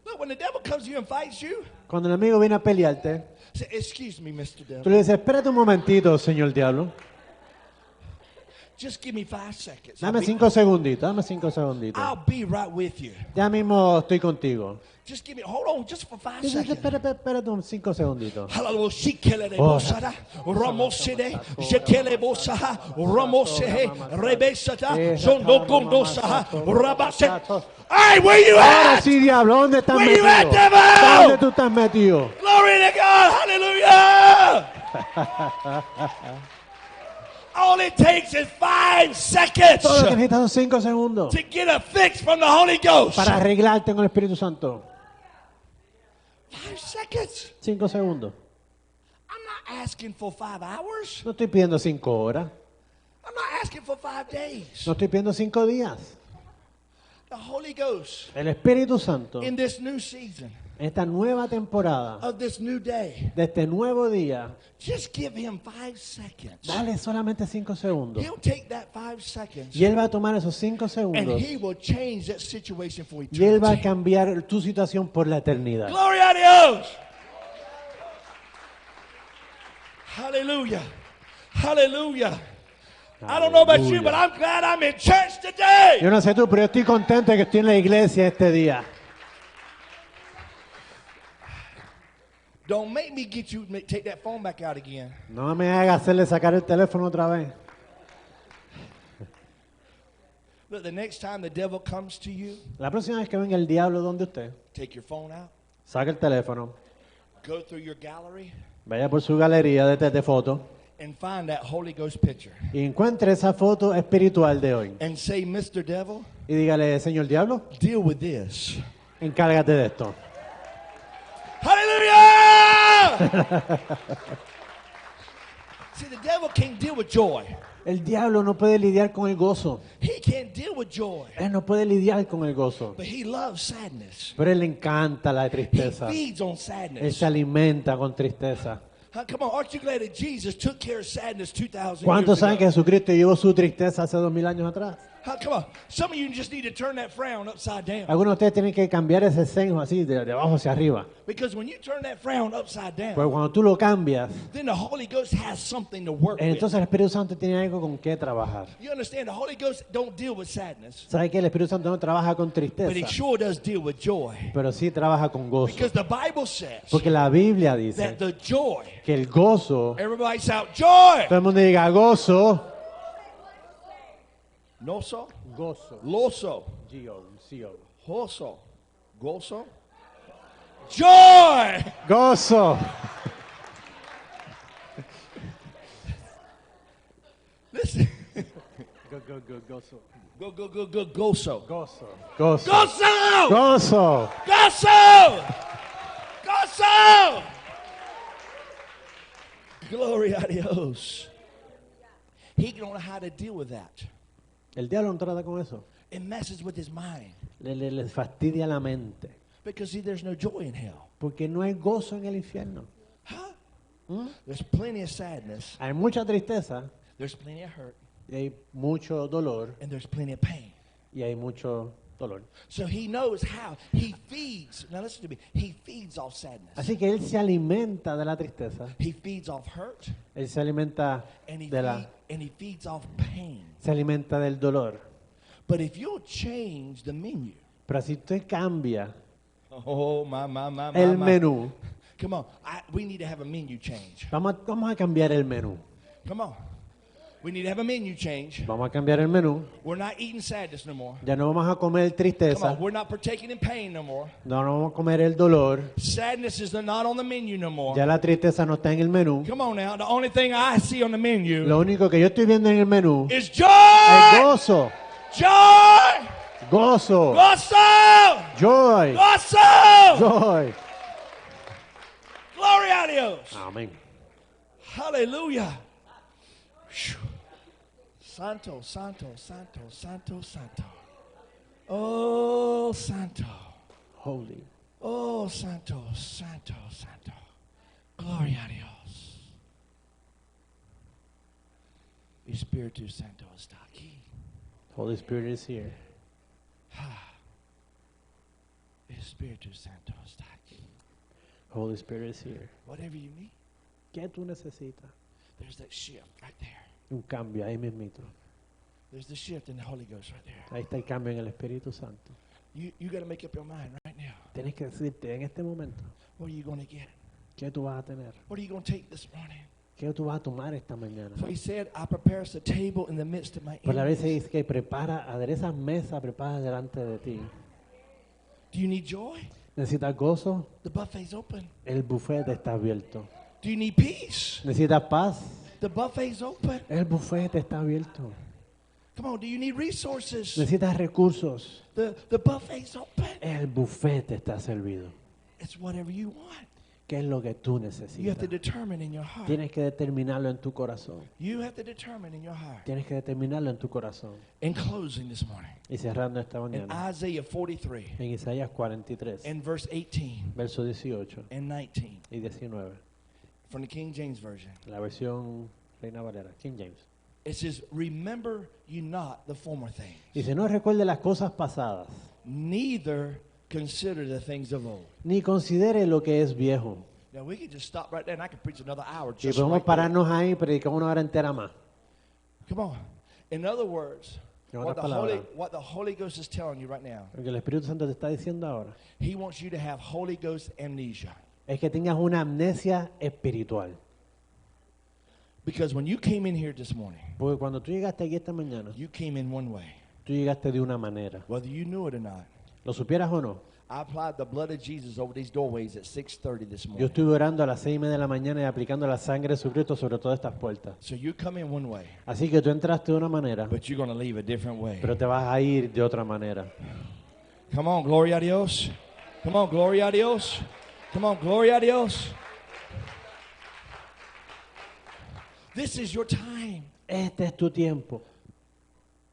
Look, when the devil comes to you and fights you, Cuando el amigo viene a pelearte, say, excuse me, Mr. tú Devil. le dices, espérate un momentito, señor diablo. Just give me 5 seconds. Dame 5 segunditos, dame 5 segunditos. I'll be right with you. Ya mismo estoy contigo. Just give me, hold on, just for 5 seconds. Espérate 5 segunditos. Hallelujah. Shikele de bosada, Ramosede, Shekele bosaha, Ramosehe, Rebesata, Zondo Gondosaha, Rabase. Hey, where you Ahora at? sí, diablo, ¿dónde estás Where you metido? at, devil? ¿Dónde tú estás metido? Glory to God. Hallelujah. All it takes is 5 seconds Todo lo que necesitas son 5 segundos to get a fix from the Holy Ghost. para arreglarte con el Espíritu Santo. 5 seconds. 5 segundos. I'm not asking for 5 hours. No estoy pidiendo 5 horas. I'm not asking for 5 days. No estoy pidiendo 5 días. The Holy Ghost El Espíritu Santo, in this new season esta nueva temporada, of this new day, de este nuevo día, just give him 5 seconds. dale solamente 5 segundos. He'll take that 5 seconds Y Él va a tomar esos 5 and segundos he will change that situation for y Él va a eternity. cambiar tu situación por la eternidad. Gloria a Dios. Hallelujah. Hallelujah. I don't know about you, but I'm glad I'm in church today. Yo no sé tú, pero yo estoy contento de que estoy en la iglesia este día. Don't make me get you take that phone back out again. No me haga hacerle sacar el teléfono otra vez. Look, the next time the devil comes to you, La próxima vez que venga el diablo donde usted, take your phone out, saque el teléfono, go through your gallery, vaya por su galería de fotos and find that Holy Ghost picture. y encuentre esa foto espiritual de hoy. And say, Mr. Devil, Y dígale, Señor Diablo, deal with this. encárgate de esto. Hallelujah! See, the devil can't deal with joy. El diablo no puede lidiar con el gozo. He can't deal with joy. Él no puede lidiar con el gozo. But he loves sadness. Pero él le encanta la He tristeza. feeds on Él sadness. se alimenta con tristeza. Come on, aren't you glad that Jesus took care of sadness 2,000 ¿Cuántos years saben que ago? Jesucristo llevó su tristeza hace 2000 años atrás? Come on, some of you just need to turn that frown upside down. Algunos de ustedes tienen que cambiar ese ceño así, de abajo hacia arriba. Because when you turn that frown upside down, Porque cuando tú lo cambias, then the Holy Ghost has something to work with. entonces el Espíritu Santo tiene algo con qué trabajar. You understand? The Holy Ghost don't deal with sadness, ¿Sabe que el Espíritu Santo no trabaja con but he tristeza? sure does deal with joy. Pero sí trabaja con gozo. Because the Bible says Porque la Biblia dice that the joy, que el gozo, everybody shout, joy! todo el mundo diga gozo. Noso, Gozo. loso, Gozo. hoso, gozo, joy! Gozo. Listen, Gozo. gozo, Gozo. gozo, Gozo. Gozo. gozo, gozo. Glory a Dios. He don't know how to deal with that. El diablo no trata con eso. It messes with his mind. Le fastidia la mente. Because see, there's no joy in hell. Porque no hay gozo en el infierno. Huh? There's plenty of sadness. Hay mucha tristeza There's plenty of hurt. y hay mucho dolor And there's plenty of pain. y hay mucho dolor. So he knows how. He feeds. Now listen to me. He feeds off sadness. Así que él se alimenta de la tristeza. He feeds off hurt. Él se alimenta And he, de la, and he feeds off pain. se alimenta del dolor. But if you'll change the menu. Pero si usted cambia Oh, my. el menú, Come on. We need to have a menu change. vamos a cambiar el menú. Come on. We need to have a menu change. Vamos a cambiar el menú. We're not eating sadness no more. Ya no vamos a comer Come tristeza. on. We're not partaking in pain no more. No vamos a comer el dolor. Sadness is not on the menu no more. Ya la tristeza no está en el menú. Come on now. The only thing I see on the menu Lo único que yo estoy viendo en el menú is es joy! gozo. Joy! Gozo. Gozo! Joy. Gozo! Joy. Gloria a Dios. Amén. Hallelujah. Whew. Santo, santo, santo, santo, santo. Oh, santo. Holy. Oh, santo, santo, santo. Gloria a Dios. Espíritu Santo está aquí. Holy Spirit is here. Espíritu Santo está aquí. Holy Spirit is here. Whatever you need, ¿Qué tú necesitas? there's that shift right there. Un cambio ahí mismito. There's the shift in the Holy Ghost right there. Ahí está el cambio en el Espíritu Santo. You got to make up your mind right now. Tienes que decirte en este momento, What are you going to get? ¿qué tú vas a tener? What are you going to take this morning? ¿Qué tú vas a tomar esta mañana? For he said, I prepare us a table in the midst of my Por la vez enemies. dice que aderezas mesa, preparas delante de ti. Do you need joy? ¿Necesitas gozo? The buffet's open. El buffet está abierto. Do you need peace? ¿Necesitas paz? The buffet's open. El buffet está abierto. Come on, do you need resources? ¿Necesitas recursos? The buffet's open. El buffet está servido. It's whatever you want. ¿Qué es lo que tú You have necesitas? to determine in your heart. Tienes que determinarlo en tu corazón. You have to determine in your heart. Tienes que determinarlo en tu corazón. In closing this morning, Y cerrando esta in mañana, Isaiah 43, en Isaías 43, in verse 18 versos 18 and 19, y 19, from the King James Version, la versión Reina Valera, King James. it says, remember you not the former things, Dice, no recuerde las cosas pasadas, neither consider the things of old. ni considere lo que es viejo. Now we could just stop right there and I could preach another hour Y just podemos right there. pararnos ahí y predicar una hora entera más. Come on. In other words, En what otras what the Holy Ghost is telling you right now, Lo que el Espíritu Santo te está diciendo ahora He wants you to have Holy Ghost amnesia. es que tengas una amnesia espiritual. Because when you came in here this morning, Porque cuando tú llegaste aquí esta mañana, you came in one way, tú llegaste de una manera. whether you knew it or not. ¿Lo supieras o no? I applied the blood of Jesus over these doorways at 6:30 this Yo morning. estuve orando a las 6:30 de la mañana y aplicando la sangre de Jesucristo sobre todas estas puertas. So you come in one way, Así que tú entraste de una manera, but you're going to leave a different way. pero te vas a ir de otra manera. Come on, gloria a Dios. Come on, gloria a Dios. Come on, gloria a Dios. This is your time. Este es tu tiempo.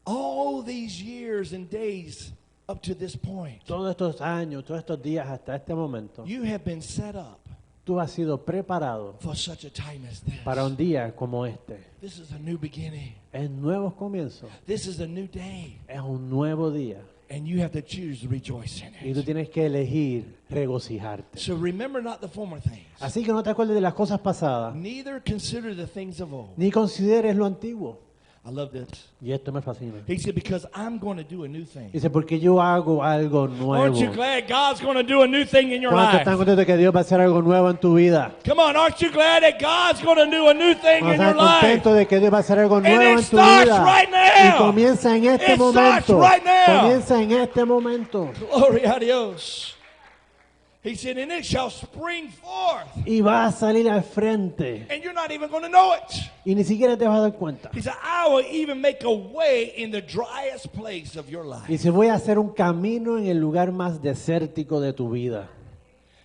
All these years and days up to this point, Todos estos años, todos estos días hasta este momento, you have been set up tú has sido preparado for such a time as this. para un día como este. This is a new beginning. Es nuevos comienzos, This is a new day. es un nuevo día. And you have to choose to rejoice in Y tú it. tienes que elegir regocijarte. So remember not the former things, Así que no te acuerdes de las cosas pasadas, neither consider the things of old. ni consideres lo antiguo. I love this. Y esto me fascina. He said, because I'm going to do a new thing. Dice, porque yo hago algo nuevo. Aren't you glad God's going to do a new thing in your ¿Cuántos life? están contentos de que Dios va a hacer algo nuevo en tu vida? Come on, aren't you glad that God's going to do a new thing in ¿Cuántos your están life? contentos de que Dios va a hacer algo nuevo it en tu starts vida? right now. Y comienza en este It starts momento. right now. Comienza en este momento. Gloria a Dios. He said, and it shall spring forth, Y va a salir al frente. and you're not even going to know it. Y ni siquiera te vas a dar cuenta. He said, I will even make a way in the driest place of your life. Dice, voy a hacer un camino en el lugar más desértico de tu vida.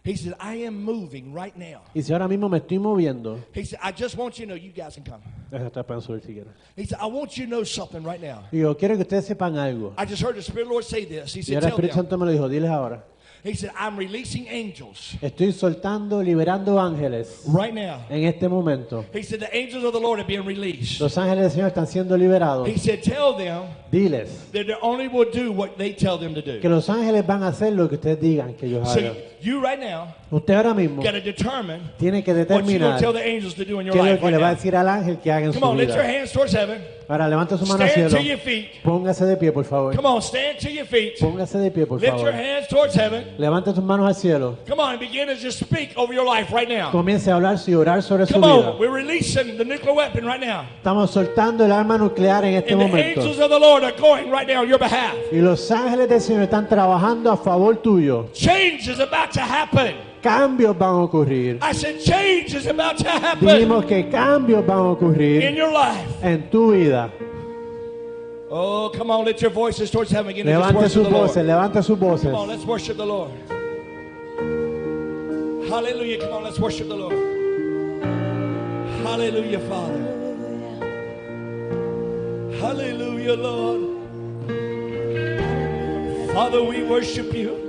He said, I am moving right now. Dice, ahora mismo me estoy moviendo. He said, I just want you to know, you guys can come. Déjate para subir si quieres. He said, I want you to know something right now. Y yo quiero que ustedes sepan algo. I just heard the Spirit of the Lord say this. He Y said, ahora el tell Espíritu them. Santo me lo dijo, diles ahora. He said, I'm releasing angels Estoy soltando, liberando ángeles right now. en este momento. He said, the angels of the Lord are being released. Los ángeles del Señor están siendo liberados. He said, tell them Diles that they only will do what they tell them to que do. los ángeles van a hacer lo que ustedes digan que ellos So hagan. you right now Usted ahora mismo got to determine tiene que what you're going determinar to tell the angels to do in your qué es lo life que right le va a now. decir al ángel que haga en Come su on, lift your vida. hands towards heaven. Ahora levanta su mano al Stand cielo. to your feet. Póngase de pie, por favor. Come on, stand to your feet. Póngase de pie, por Lift your favor. hands towards heaven. Levanta sus manos al cielo. Come on, and begin to just speak over your life right now. Comience a hablar y orar sobre su Come vida. on, we're releasing the nuclear weapon right now. Estamos soltando el arma nuclear en este And the momento. angels of the Lord are going right now on your behalf. Y los ángeles del Señor están trabajando a favor tuyo. Change is about to happen. Cambios van a ocurrir. I said change is about to happen Dijimos que cambios van a in ocurrir your life. en tu vida. Oh, come on, lift your voices towards heaven again and just Levante worship sus the Lord. voces, levante sus voces. Come on, let's worship the Lord. Hallelujah. Come on, let's worship the Lord. Hallelujah, Father. Hallelujah, Lord. Father, we worship you.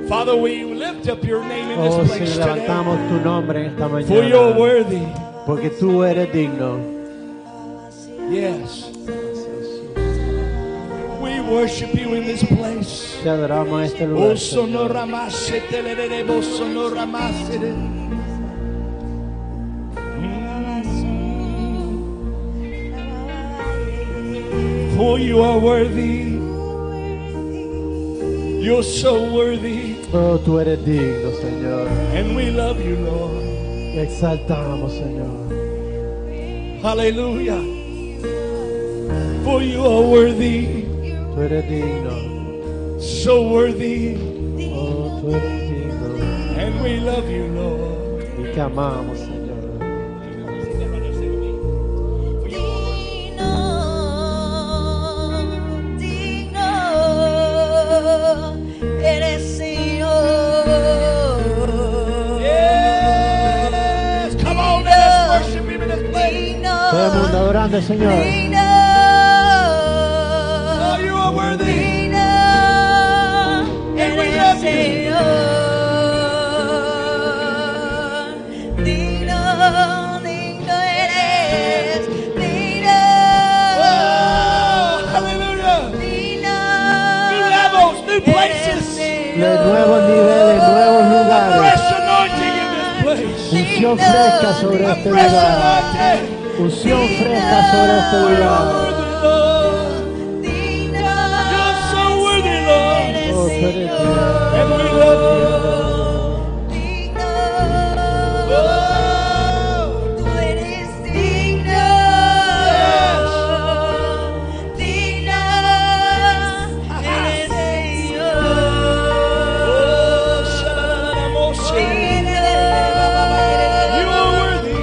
Father, we lift up your name in Oh, this place Señor, today. levantamos tu nombre en esta For you're mañana. worthy. Porque tú eres digno. Yes. We worship you in this place. Te adoramos en este Oh, lugar, Señor. sonoramase, telerebo, sonoramase. For you are worthy. You're so worthy. Oh, tú eres digno, Señor. And we love you, Lord. Te exaltamos, Señor. Hallelujah. For you are worthy. Tú eres digno. So worthy. Oh, tú eres digno. And we love you, Lord. Y te amamos, Señor. Eres Señor. Yes. Come on, let us worship him in this place. Todo el mundo adorando al Señor. Oh, you are worthy. And we love you. Oh, hallelujah. New levels, new places. De nuevos niveles, nuevos lugares. Fresh anointing in this place. Unción fresca sobre A este fresh lugar. anointing. Unción fresca sobre este You are lugar. worthy, Lord. You're so worthy, Lord. Oh, tú eres digno. And we love you. Oh, oh, shalalalamoshe. You are worthy.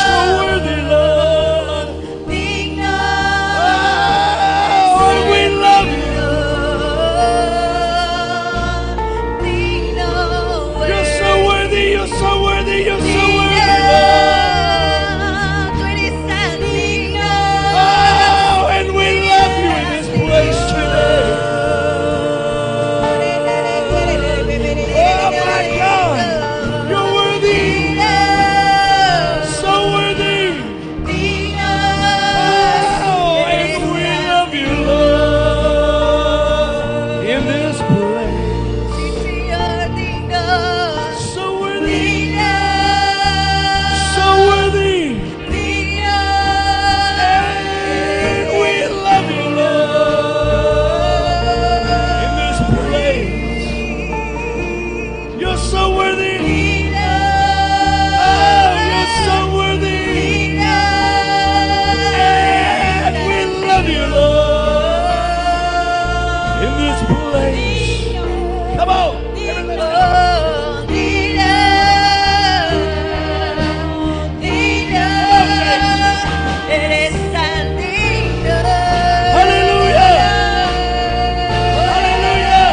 So worthy, Lord. Oh, and we love you. You're so worthy. You're so worthy. You're so worthy, Lord. Oh, and we love you in this place today. Oh, my God. You're worthy. So worthy. Oh, and we love you, Lord, in this place. So worthy. So worthy. And we love you, Lord, in this place. You're so worthy. Oh, you're so worthy. And we love you, Lord, in this place. Come on. Eres tan digno. Hallelujah. Hallelujah.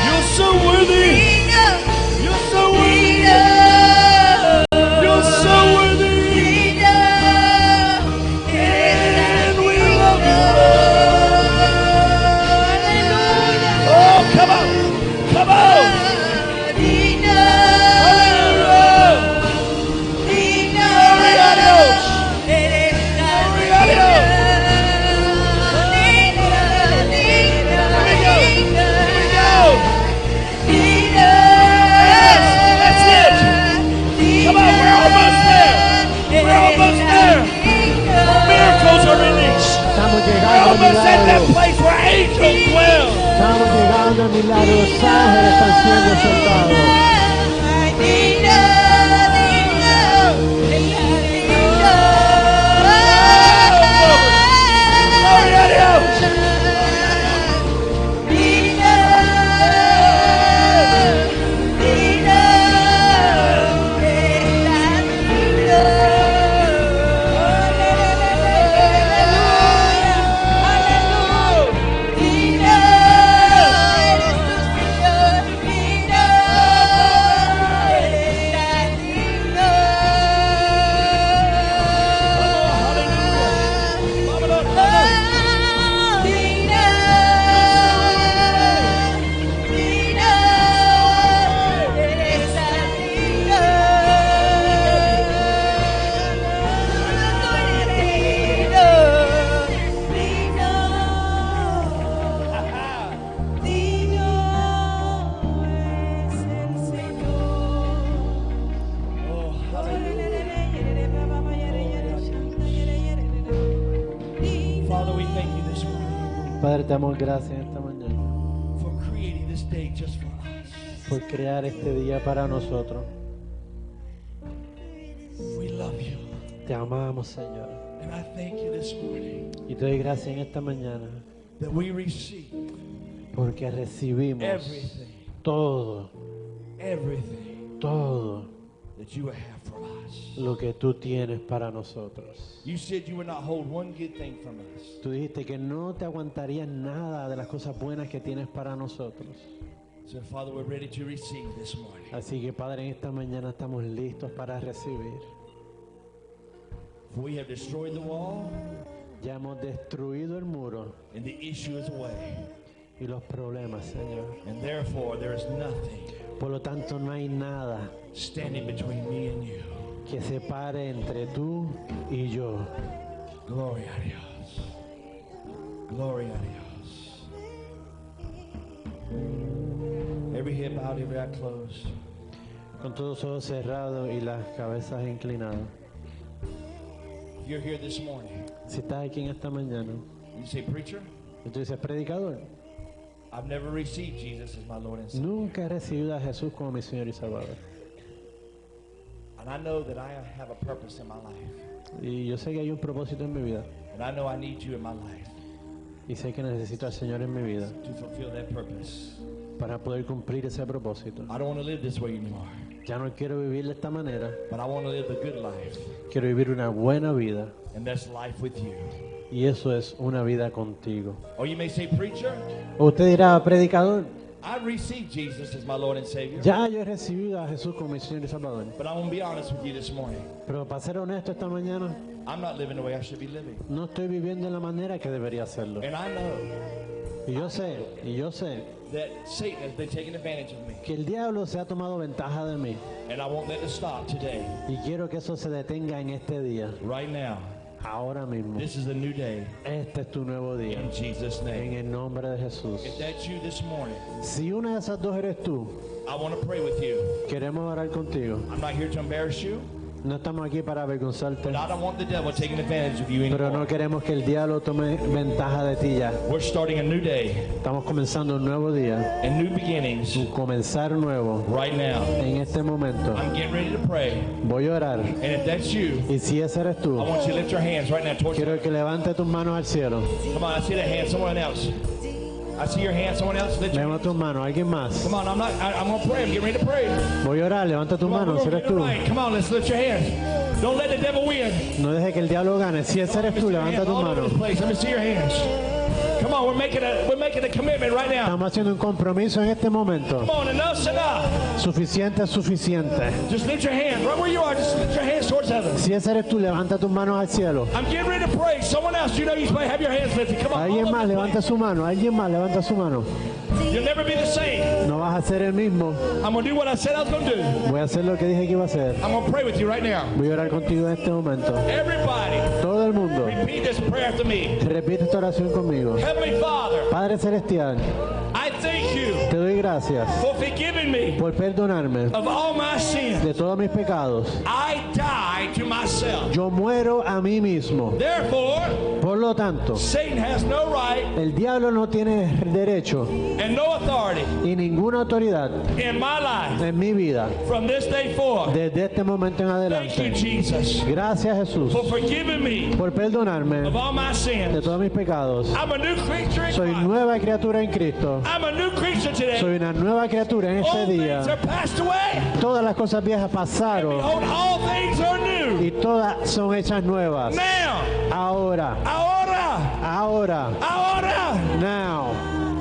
You're so worthy. You're so worthy. You're so worthy. And we love you, Lord. Oh, come on. Come on. Hallelujah. Glory a Dios. Glory a Dios. Here we go. Yes, that's it. Come on, we're almost there. We're almost there. Miracles are released. Estamos We're llegando al almost at that milagro. place where angels dwell. Estamos llegando al milagro. Los ángeles están siendo soltados. Glory a Dios. te damos gracias en esta mañana for creating this day just for us. por crear este día para nosotros. We love you. Te amamos, Señor. And I thank you this morning Y te doy gracias en esta mañana that we receive porque recibimos everything, todo, everything that you would have for us. lo que tú tienes para nosotros. You said you would not hold one good thing from us. Tú dijiste que no te aguantarías nada de las cosas buenas que tienes para nosotros. So, Father, we're ready to receive this morning. Así que, Padre, en esta mañana estamos listos para recibir. For we have destroyed the wall, Ya hemos destruido el muro and the issue is away. y los problemas, Señor. And therefore, there is nothing Por lo tanto, no hay nada standing between me and you. que separe entre tú y yo. Gloria a Dios. Gloria a Dios. Every head bowed, every eye closed. Con todos los ojos cerrados y las cabezas inclinadas. If you're here this morning, Si estás aquí en esta mañana you say, Preacher, y tú dices, predicador, I've never received Jesus as my Lord and Savior. nunca he recibido a Jesús como mi Señor y Salvador. And I know that I have a purpose in my life. Y yo sé que hay un propósito en mi vida. And I know I need you in my life Y sé que necesito al Señor en mi vida to fulfill that purpose. para poder cumplir ese propósito. I don't want to live this way anymore, Ya no quiero vivir de esta manera. but I want to live the good life. Quiero vivir una buena vida. And that's life with you. Y eso es una vida contigo. Or you may say, Preacher, O usted dirá, predicador, I received Jesus as my Lord and Savior. ya yo he recibido a Jesús como mi Señor y Salvador. But I want to be honest with you this morning. Pero para ser honesto esta mañana, I'm not living the way I should be living. no estoy viviendo de la manera que debería hacerlo. And I know Y yo sé that Satan has been taking advantage of me. que el diablo se ha tomado ventaja de mí. And I want that to stop today, Y quiero que eso se detenga en este día, right now. ahora mismo. This is a new day Este es tu nuevo día. in Jesus' En name. el nombre de Jesús. If that's you this morning, Si una de esas dos eres tú, I want to pray with you. queremos orar contigo. I'm not here to embarrass you, No estamos aquí para avergonzarte, but I don't want the devil taking advantage of you pero anymore. no queremos que el diablo tome ventaja de ti ya. We're starting a new day Estamos comenzando un nuevo día, and new beginnings un comenzar nuevo. right now. En este momento I'm getting ready to pray. voy a orar. And if that's you, Y si ese eres tú, I want you to lift your hands right now towards quiero que levante tus manos al cielo. Come on, I see that hand. Someone else. I see your hand. Someone else. Lift your Levanta tus manos, alguien más. Come on, I'm going to pray. I'm getting ready to pray. Voy a orar, levanta tus Come on, manos si we're eres gonna tú. get it right. Come on, let's lift your hands. Don't let the devil win. No deje que el diablo gane. Si ese eres tú, Lift your levanta hands tus all over manos. this place. Let me see your hands. Come on, we're making a commitment right now. Estamos haciendo un compromiso en este momento. Come on, enough's enough. Suficiente es suficiente. Just lift your hands right where you are. Just lift your hands towards heaven. Si ese eres tú, levanta tus manos al cielo. I'm getting ready to pray. Someone else, you know you have your hands lifted. Come on. Alguien all más, over this levanta su mano. Alguien más, levanta su mano. place. You'll never be the same. No vas a ser el mismo. I'm going to do what I said I was going to do. Voy a hacer lo que dije que iba a hacer. I'm going to pray with you right now. Voy a orar contigo en este momento. Everybody, Todo el mundo, repeat this prayer after me. repite esta oración conmigo. Heavenly Father, Padre Celestial, I thank you te doy gracias for forgiving me por perdonarme of all my sins. de todos mis pecados. I die to myself. Yo muero a mí mismo. Therefore, Por lo tanto, Satan has no right el diablo no tiene derecho and no authority y ninguna autoridad in my life en mi vida from this day forth. desde este momento en Thank you, adelante. Jesus, Gracias, Jesús, for forgiving me por perdonarme of all my de sins. todos mis pecados. I'm a new creature in Soy Christ. nueva criatura en Cristo. I'm a new creature today. Soy una nueva criatura en este All día. things are passed away. Todas las cosas viejas pasaron Behold, all things are new. y todas son hechas nuevas. Now, Ahora, ahora, ahora, ahora, now,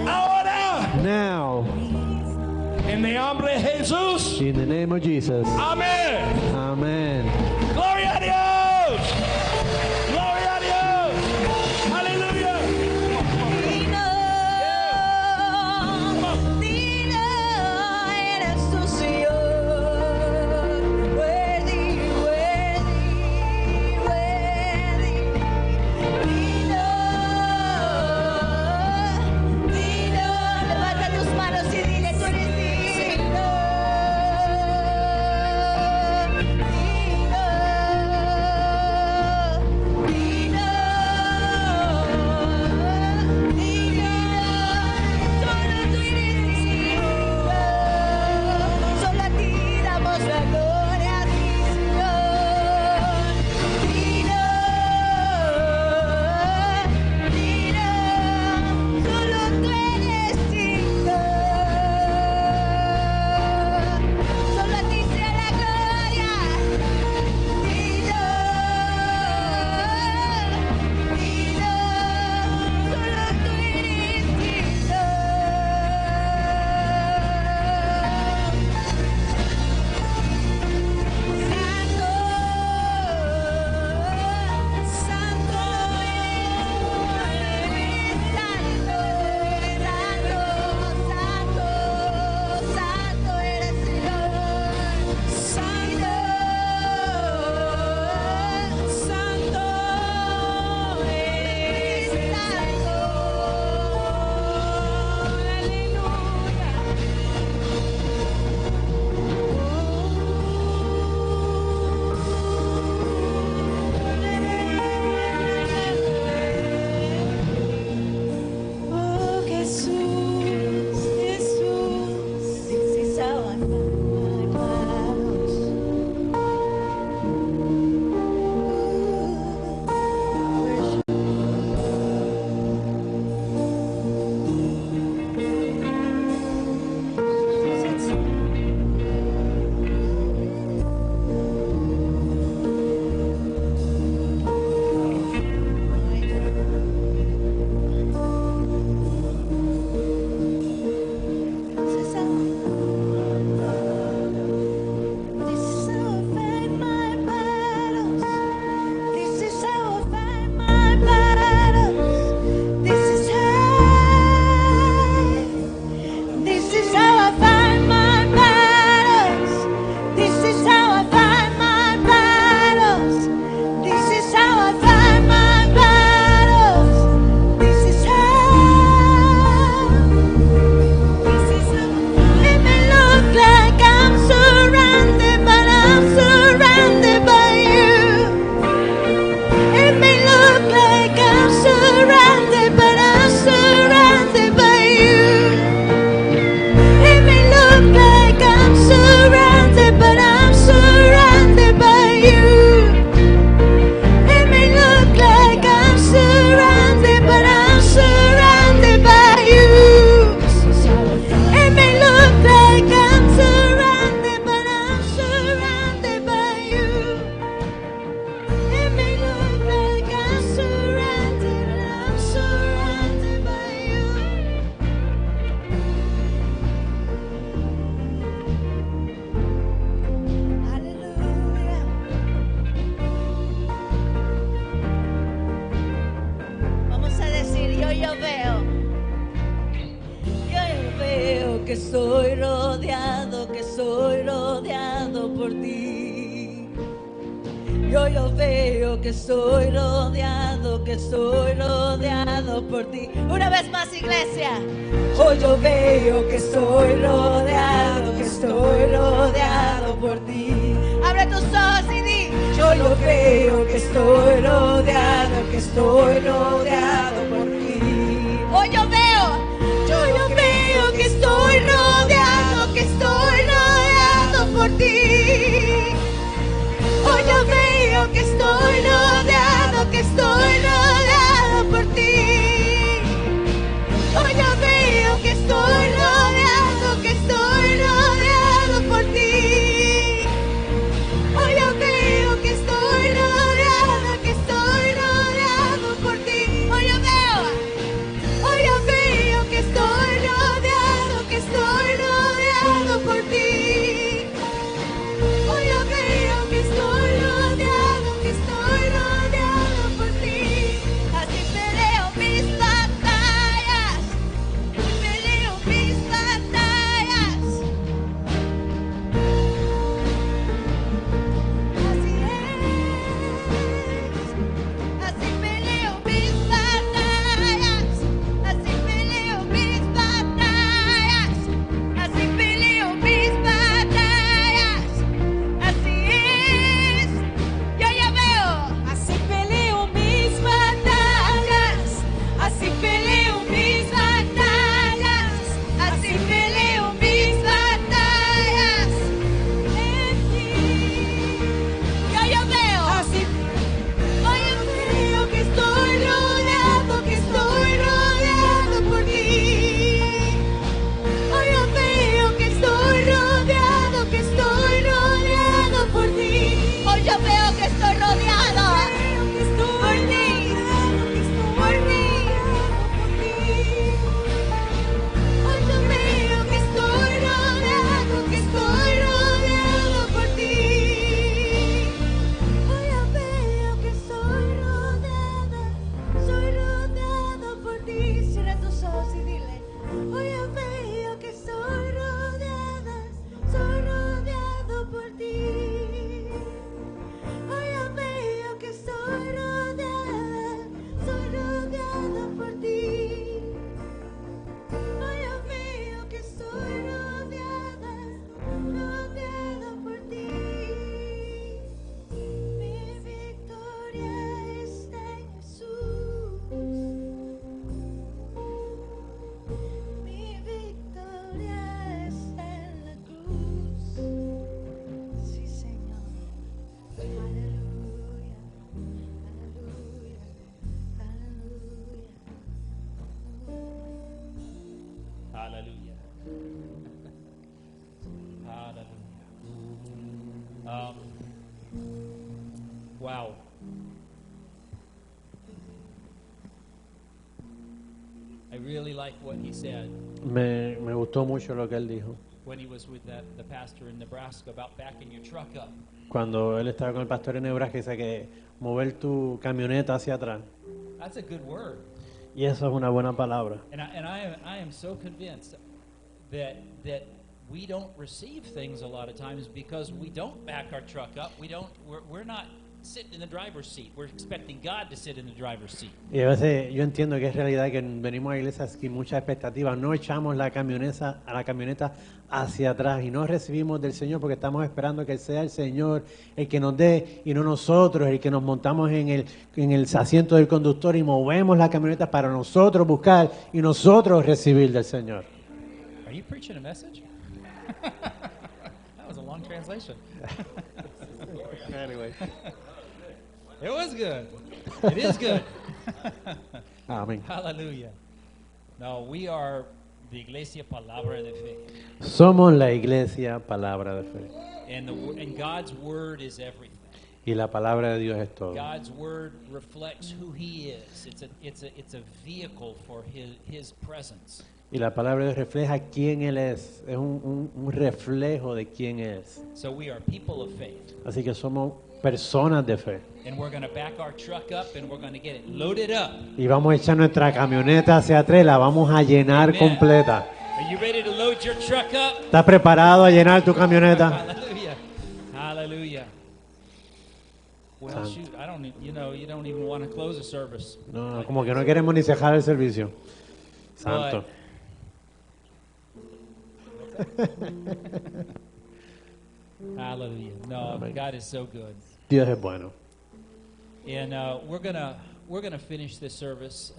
ahora. now. En el nombre de Jesús. In the name of Jesus. Amén. Amen. Gloria a Dios. Gloria a Dios. Aleluya. Dino, eres tu Señor, worthy, worthy, worthy. Dino, levanta tus manos y dile tú eres digno. Dino. veo que soy rodeado por ti. Yo veo que soy rodeado por ti. Una vez más, iglesia. Hoy yo veo que soy rodeado por ti. Abre tus ojos y di. Yo veo que estoy rodeado por ti. Hoy yo veo que estoy rodeado por ti. Hoy yo veo que estoy rodeado por ti. Hoy yo veo que estoy rodeado por ti. Hoy yo veo que estoy rodeado por ti. Hoy yo veo que estoy rodeado por ti. Hoy yo veo que estoy rodeado por ti. Así peleo mis batallas. Así es. Así peleo mis batallas. Así peleo mis batallas. Así peleo mis batallas. Así es. Yo ya veo. Así peleo mis batallas. Así peleo mis batallas. Así peleo mis batallas. En ti. Yo ya veo. Así. Hoy yo veo que estoy rodeado por ti. Hoy yo veo que estoy rodeado por ti. Hoy yo veo que estoy rodeado por ti. Por mí. Hoy yo veo que estoy rodeado por ti. Hoy yo veo que soy rodeado por ti. Cierra tus ojos y dile. Hoy yo veo que soy rodeado por ti. Hoy yo veo que soy rodeado por ti. Hoy yo veo que soy rodeado por ti. Mi victoria está en Jesús. Mi victoria está en la cruz. Sí, Señor. Aleluya. Hallelujah. Hallelujah. Wow. I really like what he said Me gustó mucho lo que él dijo. when he was with the pastor in Nebraska about backing your truck up. Cuando él estaba con el pastor en Nebraska, dice que mover tu camioneta hacia atrás. That's a good word. Y eso es una buena palabra. And I am so convinced that we don't receive things a lot of times because we don't back our truck up. We're not sitting in the driver's seat. We're expecting God to sit in the driver's seat. Y a veces yo entiendo que es realidad que venimos a iglesias sin muchas expectativas. No echamos la camioneta hacia atrás y no recibimos del Señor porque estamos esperando que sea el Señor el que nos dé y no nosotros, el que nos montamos en el asiento del conductor y movemos la camioneta para nosotros buscar y nosotros recibir del Señor. Are you preaching a message? That was a long translation. Anyway. It was good. It is good. Amén. Hallelujah. No, we are the Iglesia Palabra de Fe. Somos la iglesia palabra de fe. And God's word is everything. Y la palabra de Dios es todo. God's word reflects who He is. It's a vehicle for His presence. Y la palabra de Dios refleja quién Él es. Es un reflejo de quién es. So we are people of faith. Así que somos personas de fe. And we're going to back our truck up and we're going to get it loaded up. Y vamos a echar nuestra camioneta hacia atrás, la vamos a llenar Amen. completa. Are you ready to load your truck up? ¿Estás preparado a llenar tu camioneta? Hallelujah. Hallelujah. Well, Santo. shoot, I don't, you don't even want to close the service. No, como que no queremos ni cejar el servicio. Santo. Hallelujah. No, Amen. God is so good. Dios es bueno. And we're gonna finish this service.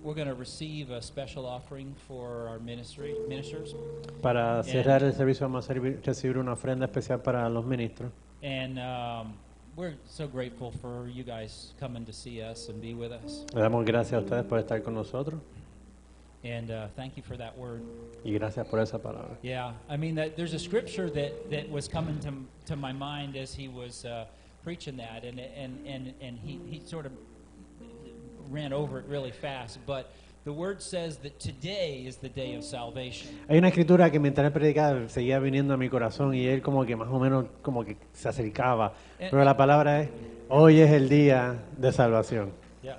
We're gonna receive a special offering for our ministers, Para cerrar el servicio vamos a recibir una ofrenda especial para los ministros. and we're so grateful for you guys coming to see us and be with us. Le damos gracias a ustedes por estar con nosotros And thank you for that word. y gracias por esa palabra. Yeah, I mean there's a scripture that was coming to my mind as he was preaching that, and he sort of ran over it really fast, but the word says that today is the day of salvation. Hay una escritura que mientras él predicaba seguía viniendo a mi corazón y él como que más o menos como que se acercaba. Pero la palabra es, hoy es el día de salvación. Yeah.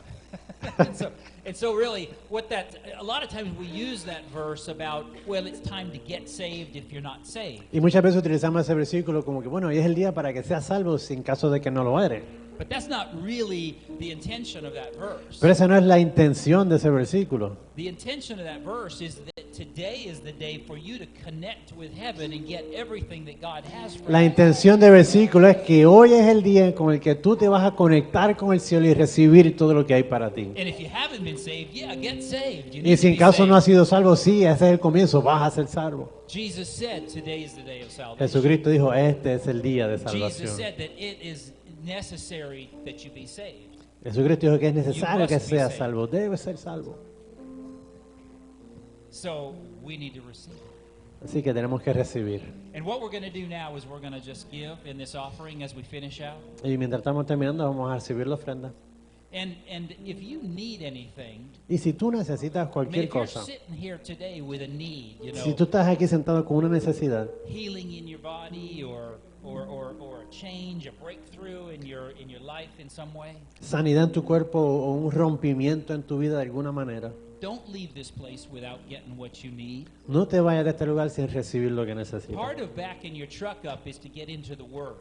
and so really a lot of times we use that verse about, well, it's time to get saved if you're not saved. Y muchas veces utilizamos ese versículo como que, bueno, hoy es el día para que seas salvo sin caso de que no lo eres. But that's not really the intention of that verse. Pero esa no es la intención de ese versículo. The intention of that verse is that today is the day for you to connect with heaven and get everything that God has for La you. intención del versículo es que hoy es el día con el que tú te vas a conectar con el cielo y recibir todo lo que hay para ti. And if you haven't been saved, yeah, get saved. You Y need si to en be caso saved. no has sido salvo, sí, ese es el comienzo, vas a ser salvo. Jesus said today is the day of salvation. Jesucristo dijo, este es el día de Jesus salvación. said that it is necessary that you be saved. Jesucristo dijo que es necesario You que must be seas saved. salvo, debe ser salvo. So we need to receive. Así que tenemos que recibir. And what we're going to do now is we're going to just give in this offering as we finish out. Y mientras estamos terminando, vamos a recibir la ofrenda. And if you need anything, Y si tú necesitas I mean, cualquier if you're cosa, sitting here today with a need, si tú estás aquí sentado con una necesidad, healing in your body or a change, a breakthrough in your life in some way, sanidad en tu cuerpo o un rompimiento en tu vida de alguna manera, don't leave this place without getting what you need. no te vayas de este lugar sin recibir lo que necesitas. Part of backing your truck up is to get into the Word.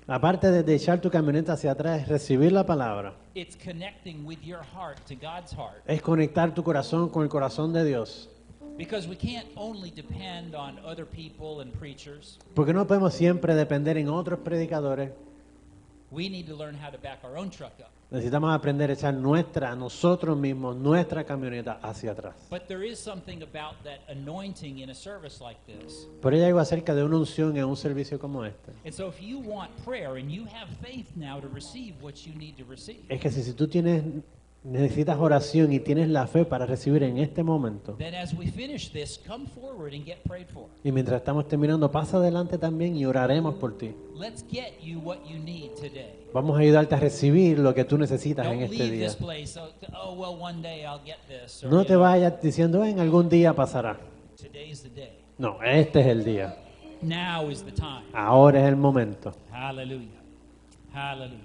Aparte de echar tu camioneta hacia atrás, es recibir la palabra. It's connecting with your heart to God's heart. Es conectar tu corazón con el corazón de Dios. Because we can't only depend on other people and preachers. Porque no podemos siempre depender en otros predicadores. We need to learn how to back our own truck up. Necesitamos aprender a echar nosotros mismos, nuestra camioneta hacia atrás. But there is something about that anointing in a service like this. Pero hay algo acerca de una unción en un servicio como este. And so if you want prayer and you have faith now to receive what you need to receive, Es que si tú necesitas oración y tienes la fe para recibir en este momento, then as we finish this, come forward and get prayed for. y mientras estamos terminando, pasa adelante también y oraremos por ti. Let's get you what you need today. Vamos a ayudarte a recibir lo que tú necesitas en Don't este leave día. this place, oh well, one day I'll get this. Or, No you te know, vayas diciendo, en algún día pasará. Today's the day. No, este es el día. Now is the time. Ahora es el momento. Hallelujah. Hallelujah.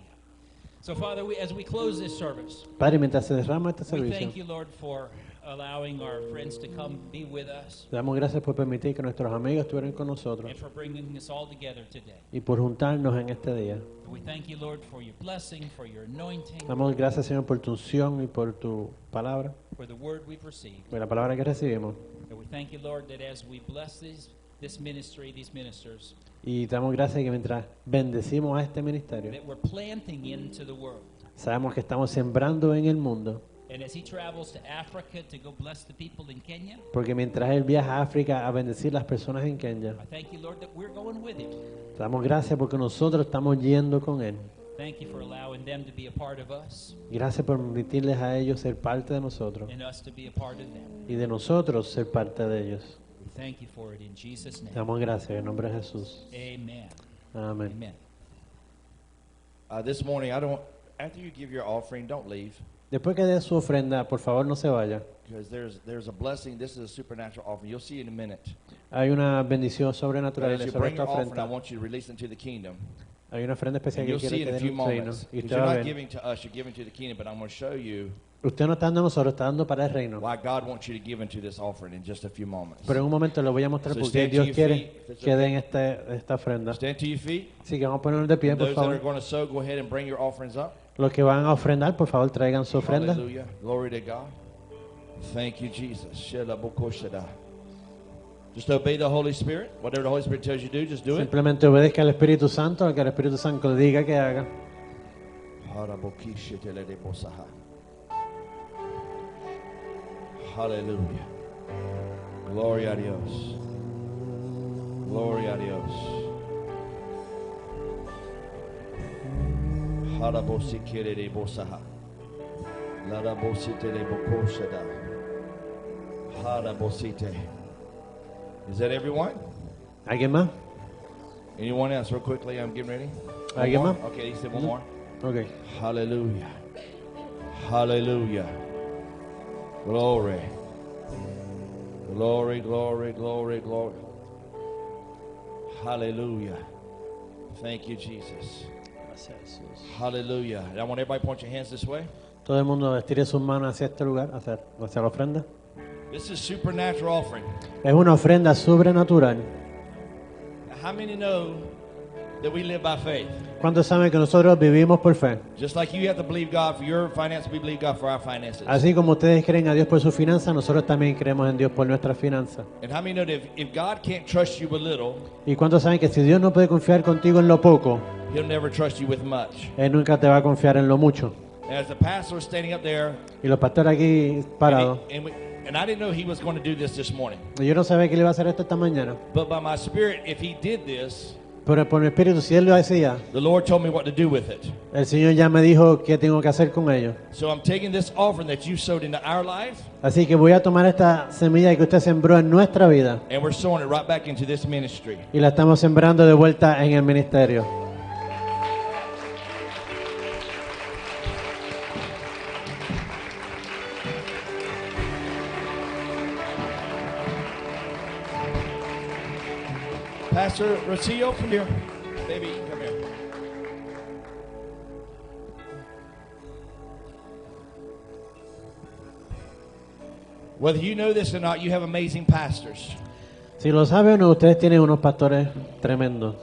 So, Father, as we close this service, Padre, mientras se derrama este we servicio, thank you, Lord, for allowing our friends to come be with us te damos gracias por permitir que nuestros amigos estuvieran con nosotros and for bringing us all together today. y por juntarnos en este día. We thank you, Lord, for your blessing, for your anointing, Damos gracias, Señor, por tu unción y por tu palabra, for the word we've received. por la palabra que recibimos. And we thank you, Lord, that as we bless this ministry, these ministers, Y te damos gracias que mientras bendecimos a este ministerio, that we're planting into the world. sabemos que estamos sembrando en el mundo, And as he travels to Africa to go bless the people in Kenya, porque mientras Él viaja a África a bendecir las personas en Kenia, I thank you, Lord, that we're going with him. te damos gracias porque nosotros estamos yendo con Él. Thank you for allowing them to be a part of us Gracias por permitirles a ellos ser parte de nosotros and us to be a part of them. y de nosotros ser parte de ellos. We thank you for it in Jesus' Te name. damos gracias en nombre de Jesús. Amen. Amén. Amen. This morning, after you give your offering, don't leave, Después que dé su ofrenda, por favor no se vaya. because there's a blessing. This is a supernatural offering. You'll see in a minute. Hay una bendición But sobrenatural as you sobre bring esta your offering, I ofrenda. want you to release into the kingdom. Hay una ofrenda especial And que you'll see quiere in que a den few un reino. moments. Y Because usted you're va a not ver. giving to us, you're giving to the kingdom. But I'm going to show you Usted no está dando a nosotros, está dando para el reino. Why God wants you to give into this offering in just a few moments. Pero en un momento lo voy a mostrar So porque stand to Dios your quiere feet, if it's que okay. den esta ofrenda. Stand to your feet. Así que vamos a ponernos de pie, por Those that are favor. going to sow, go ahead and bring your offerings up. Los que van a ofrendar, por favor, traigan su ofrenda. Hallelujah. Glory to God. Thank you, Jesus. Shelabokoshada. Just obey the Holy Spirit. Whatever the Holy Spirit tells you to do, just do it. Simplemente obedezca al Espíritu Santo, al que el Espíritu Santo le diga que haga. Harabokishetelebosaha. Hallelujah. Gloria a Dios. Gloria a Dios. Harabosikirebosaha. Larabositelebokoshada. Harabosite. Is that everyone? ¿Alguien más? Anyone else? Real quickly, I'm getting ready. One ¿Alguien more? más? Okay, he said one more. Ok. Hallelujah. Hallelujah. Glory. Glory, glory, glory, glory. Hallelujah. Thank you, Jesus. Hallelujah. And I want everybody to point your hands this way. Todo el mundo estire sus manos hacia este lugar, hacia la ofrenda. This is supernatural offering. Es una ofrenda sobrenatural. How many know that we live by faith? ¿Cuántos saben que nosotros vivimos por fe? Just like you have to believe God for your finances, we believe God for our finances. Así como ustedes creen a Dios por sus finanzas, nosotros también creemos en Dios por nuestras finanzas. And how many know that if God can't trust you with little, ¿Y cuántos saben que si Dios no puede confiar contigo en lo poco, He'll never trust you with much? Él nunca te va a confiar en lo mucho? And as the pastor was standing up there, Y los pastores aquí parados. and I didn't know he was going to do this morning. Y yo no sabía que él iba a hacer esto esta mañana. But by my spirit, if he did this, Pero por mi espíritu, si él lo hacía, the Lord told me what to do with it. el Señor ya me dijo qué tengo que hacer con ello. So I'm taking this offering that you sowed into our life, Así que voy a tomar esta semilla que usted sembró en nuestra vida and we're sowing it right back into this ministry. y la estamos sembrando de vuelta en el ministerio. Pastor Rocio, come here. Baby, come here. Whether you know this or not, you have amazing pastors. Si lo sabe o no, ustedes tienen unos pastores tremendos.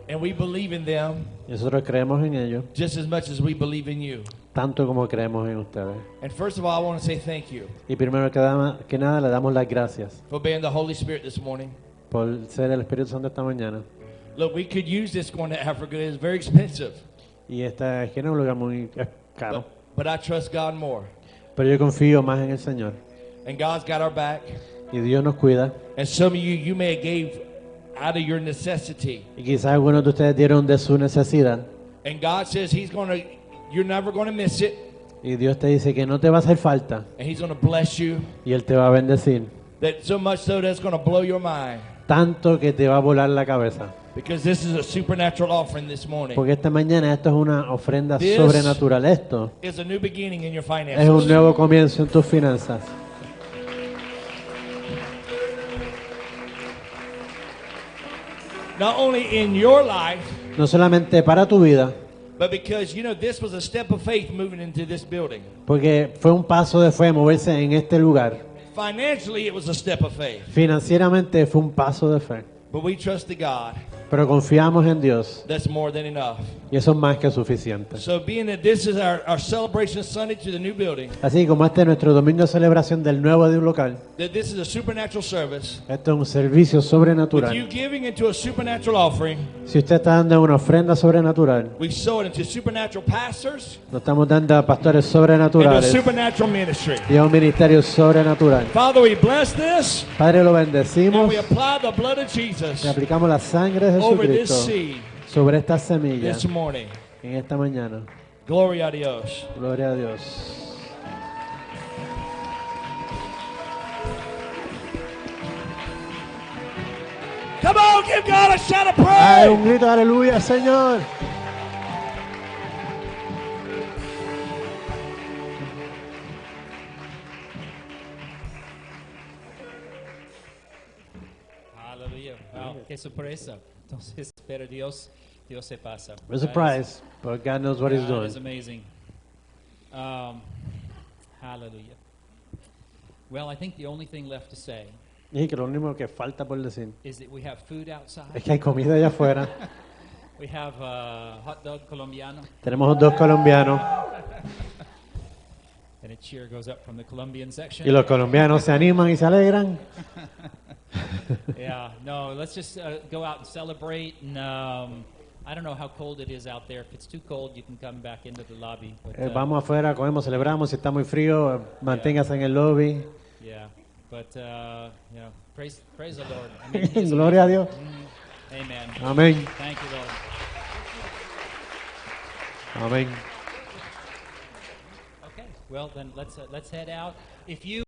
And we believe in them Y nosotros creemos en ellos, just as much as we believe in you. tanto como creemos en ustedes. And first of all, I want to say thank you Y primero que nada, le damos las gracias for being the Holy Spirit this morning. por ser el Espíritu Santo esta mañana. Look, we could use this going to Africa. It's very expensive. Y esta es que no es un lugar muy caro. But I trust God more. Pero yo confío más en el Señor. And God's got our back. Y Dios nos cuida. And some of you may have gave out of your necessity. Y quizás algunos de ustedes dieron de su necesidad. And God says you're never going to miss it. Y Dios te dice que no te va a hacer falta. And He's going to bless you. Y Él te va a bendecir. That so much so that's going to blow your mind. Tanto que te va a volar la cabeza. Because this is a supernatural offering this morning. Porque esta mañana esto es una ofrenda This sobrenatural. Esto It's a new beginning in your es un finances. nuevo comienzo en tus finanzas. Not only in your life, No solamente para tu vida, but because, this was a step of faith moving into this building. porque fue un paso de fe moverse en este lugar. Financially, it was a step of faith. Financieramente fue un paso de fe. But we trust the God Pero confiamos en Dios that's more than enough. y eso es más que suficiente. So being that this is our celebration Sunday to the new building, Así como este es nuestro domingo de celebración del nuevo local, that this is a supernatural service, esto es un servicio with sobrenatural. you giving into a supernatural offering, Si usted está dando una ofrenda sobrenatural, we sow it into supernatural pastors lo estamos dando a pastores and to a sobrenaturales supernatural ministry. y a un ministerio sobrenatural. Father, we bless this Padre, lo and bendecimos we apply the blood of Jesus y aplicamos la sangre de over this Jesucristo seed sobre esta semilla this morning. en esta mañana. Gloria a Dios. Gloria a Dios. Come on, give God a shout of ¡Ay, un praise. grito de aleluya, Señor! Aleluya. Wow, qué sorpresa. Entonces, pero Dios se pasa. We're surprised, but God knows what He's God is doing. amazing. Hallelujah. Well, I think the only thing left to say Y que lo único que falta por decir is that we have food outside. es que hay comida allá afuera. We have hot dog colombiano, Tenemos dos colombianos and a cheer goes up from the Colombian section. y los colombianos se animan y se alegran. Yeah, no, let's just go out and celebrate. And I don't know how cold it is out there. If it's too cold, you can come back into the lobby. But, Vamos afuera, comemos, celebramos. Si está muy frío, manténgase en el lobby. yeah, but you know, praise the Lord. I mean, He is Gloria a amazing. Dios. Amen. Amén. Thank you, Lord. Amén. Okay, well then let's head out. If you